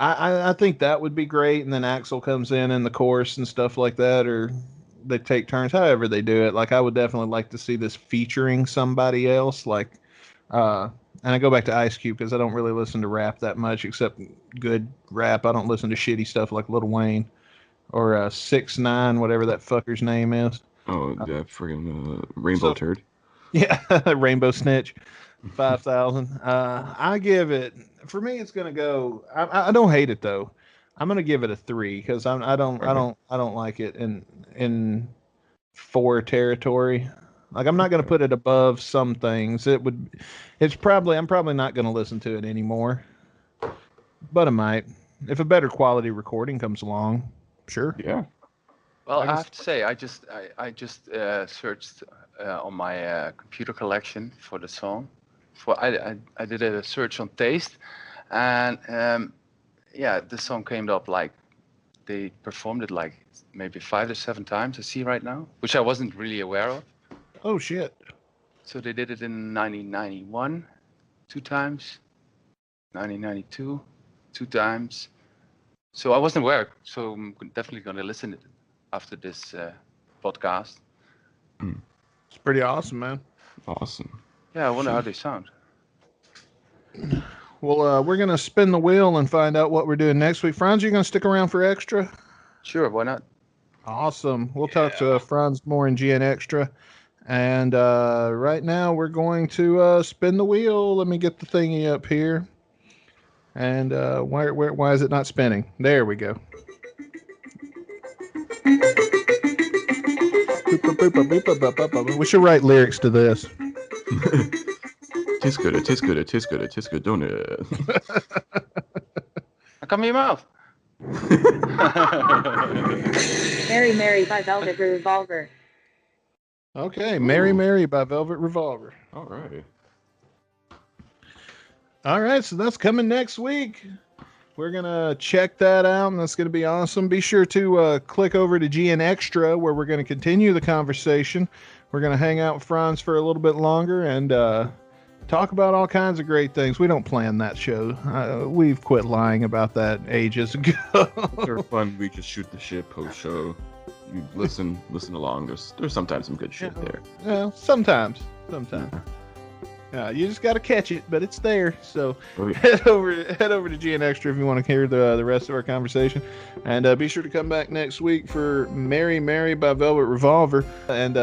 I think that would be great. And then Axl comes in the chorus and stuff like that, or they take turns, however they do it. Like I would definitely like to see this featuring somebody else, like. And I go back to Ice Cube because I don't really listen to rap that much, except good rap. I don't listen to shitty stuff like Lil Wayne or 6ix9ine, whatever that fucker's name is. Oh, yeah, friggin' Rainbow Turd. Yeah, Rainbow Snitch, 5,000. I give it. For me, it's gonna go. I don't hate it though. I'm gonna give it a 3 because I don't like it in 4 territory. Like I'm not going to put it above some things. I'm probably not going to listen to it anymore. But I might. If a better quality recording comes along, sure. Yeah. Well, I have to say, I just searched on my computer collection for the song. I did a search on Taste, and the song came up like they performed it like maybe 5 to 7 times. I see right now, which I wasn't really aware of. Oh shit! So they did it in 1991, 2 times, 1992, 2 times. So I wasn't aware. So I'm definitely going to listen to it after this podcast. It's pretty awesome, man. Awesome. Yeah, I wonder how they sound. Well, we're gonna spin the wheel and find out what we're doing next week. Franz, you gonna stick around for extra? Sure, why not? Awesome. We'll talk to Franz more in GN Extra. And right now we're going to spin the wheel. Let me get the thingy up here. And why is it not spinning? There we go. We should write lyrics to this. Tastes good. It tastes good. It tastes good. It tastes good, don't it? How come your mouth? Mary Mary by Velvet Revolver. Okay, Mary Mary by Velvet Revolver. All right. All right, so that's coming next week. We're going to check that out, and that's going to be awesome. Be sure to click over to GN Extra, where we're going to continue the conversation. We're going to hang out with Franz for a little bit longer and talk about all kinds of great things. We don't plan that show. We've quit lying about that ages ago. They're fun. We just shoot the shit post-show. You listen along. There's sometimes some good shit there. Yeah, sometimes. You just got to catch it, but it's there. So head over to GN Extra if you want to hear the rest of our conversation, and be sure to come back next week for Mary Mary by Velvet Revolver, and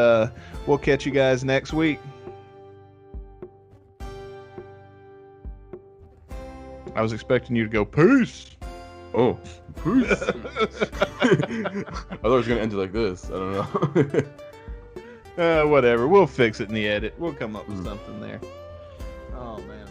we'll catch you guys next week. I was expecting you to go peace. Oh, peace. I thought it was gonna end it like this. I don't know. Whatever. We'll fix it in the edit. We'll come up with something there. Oh man.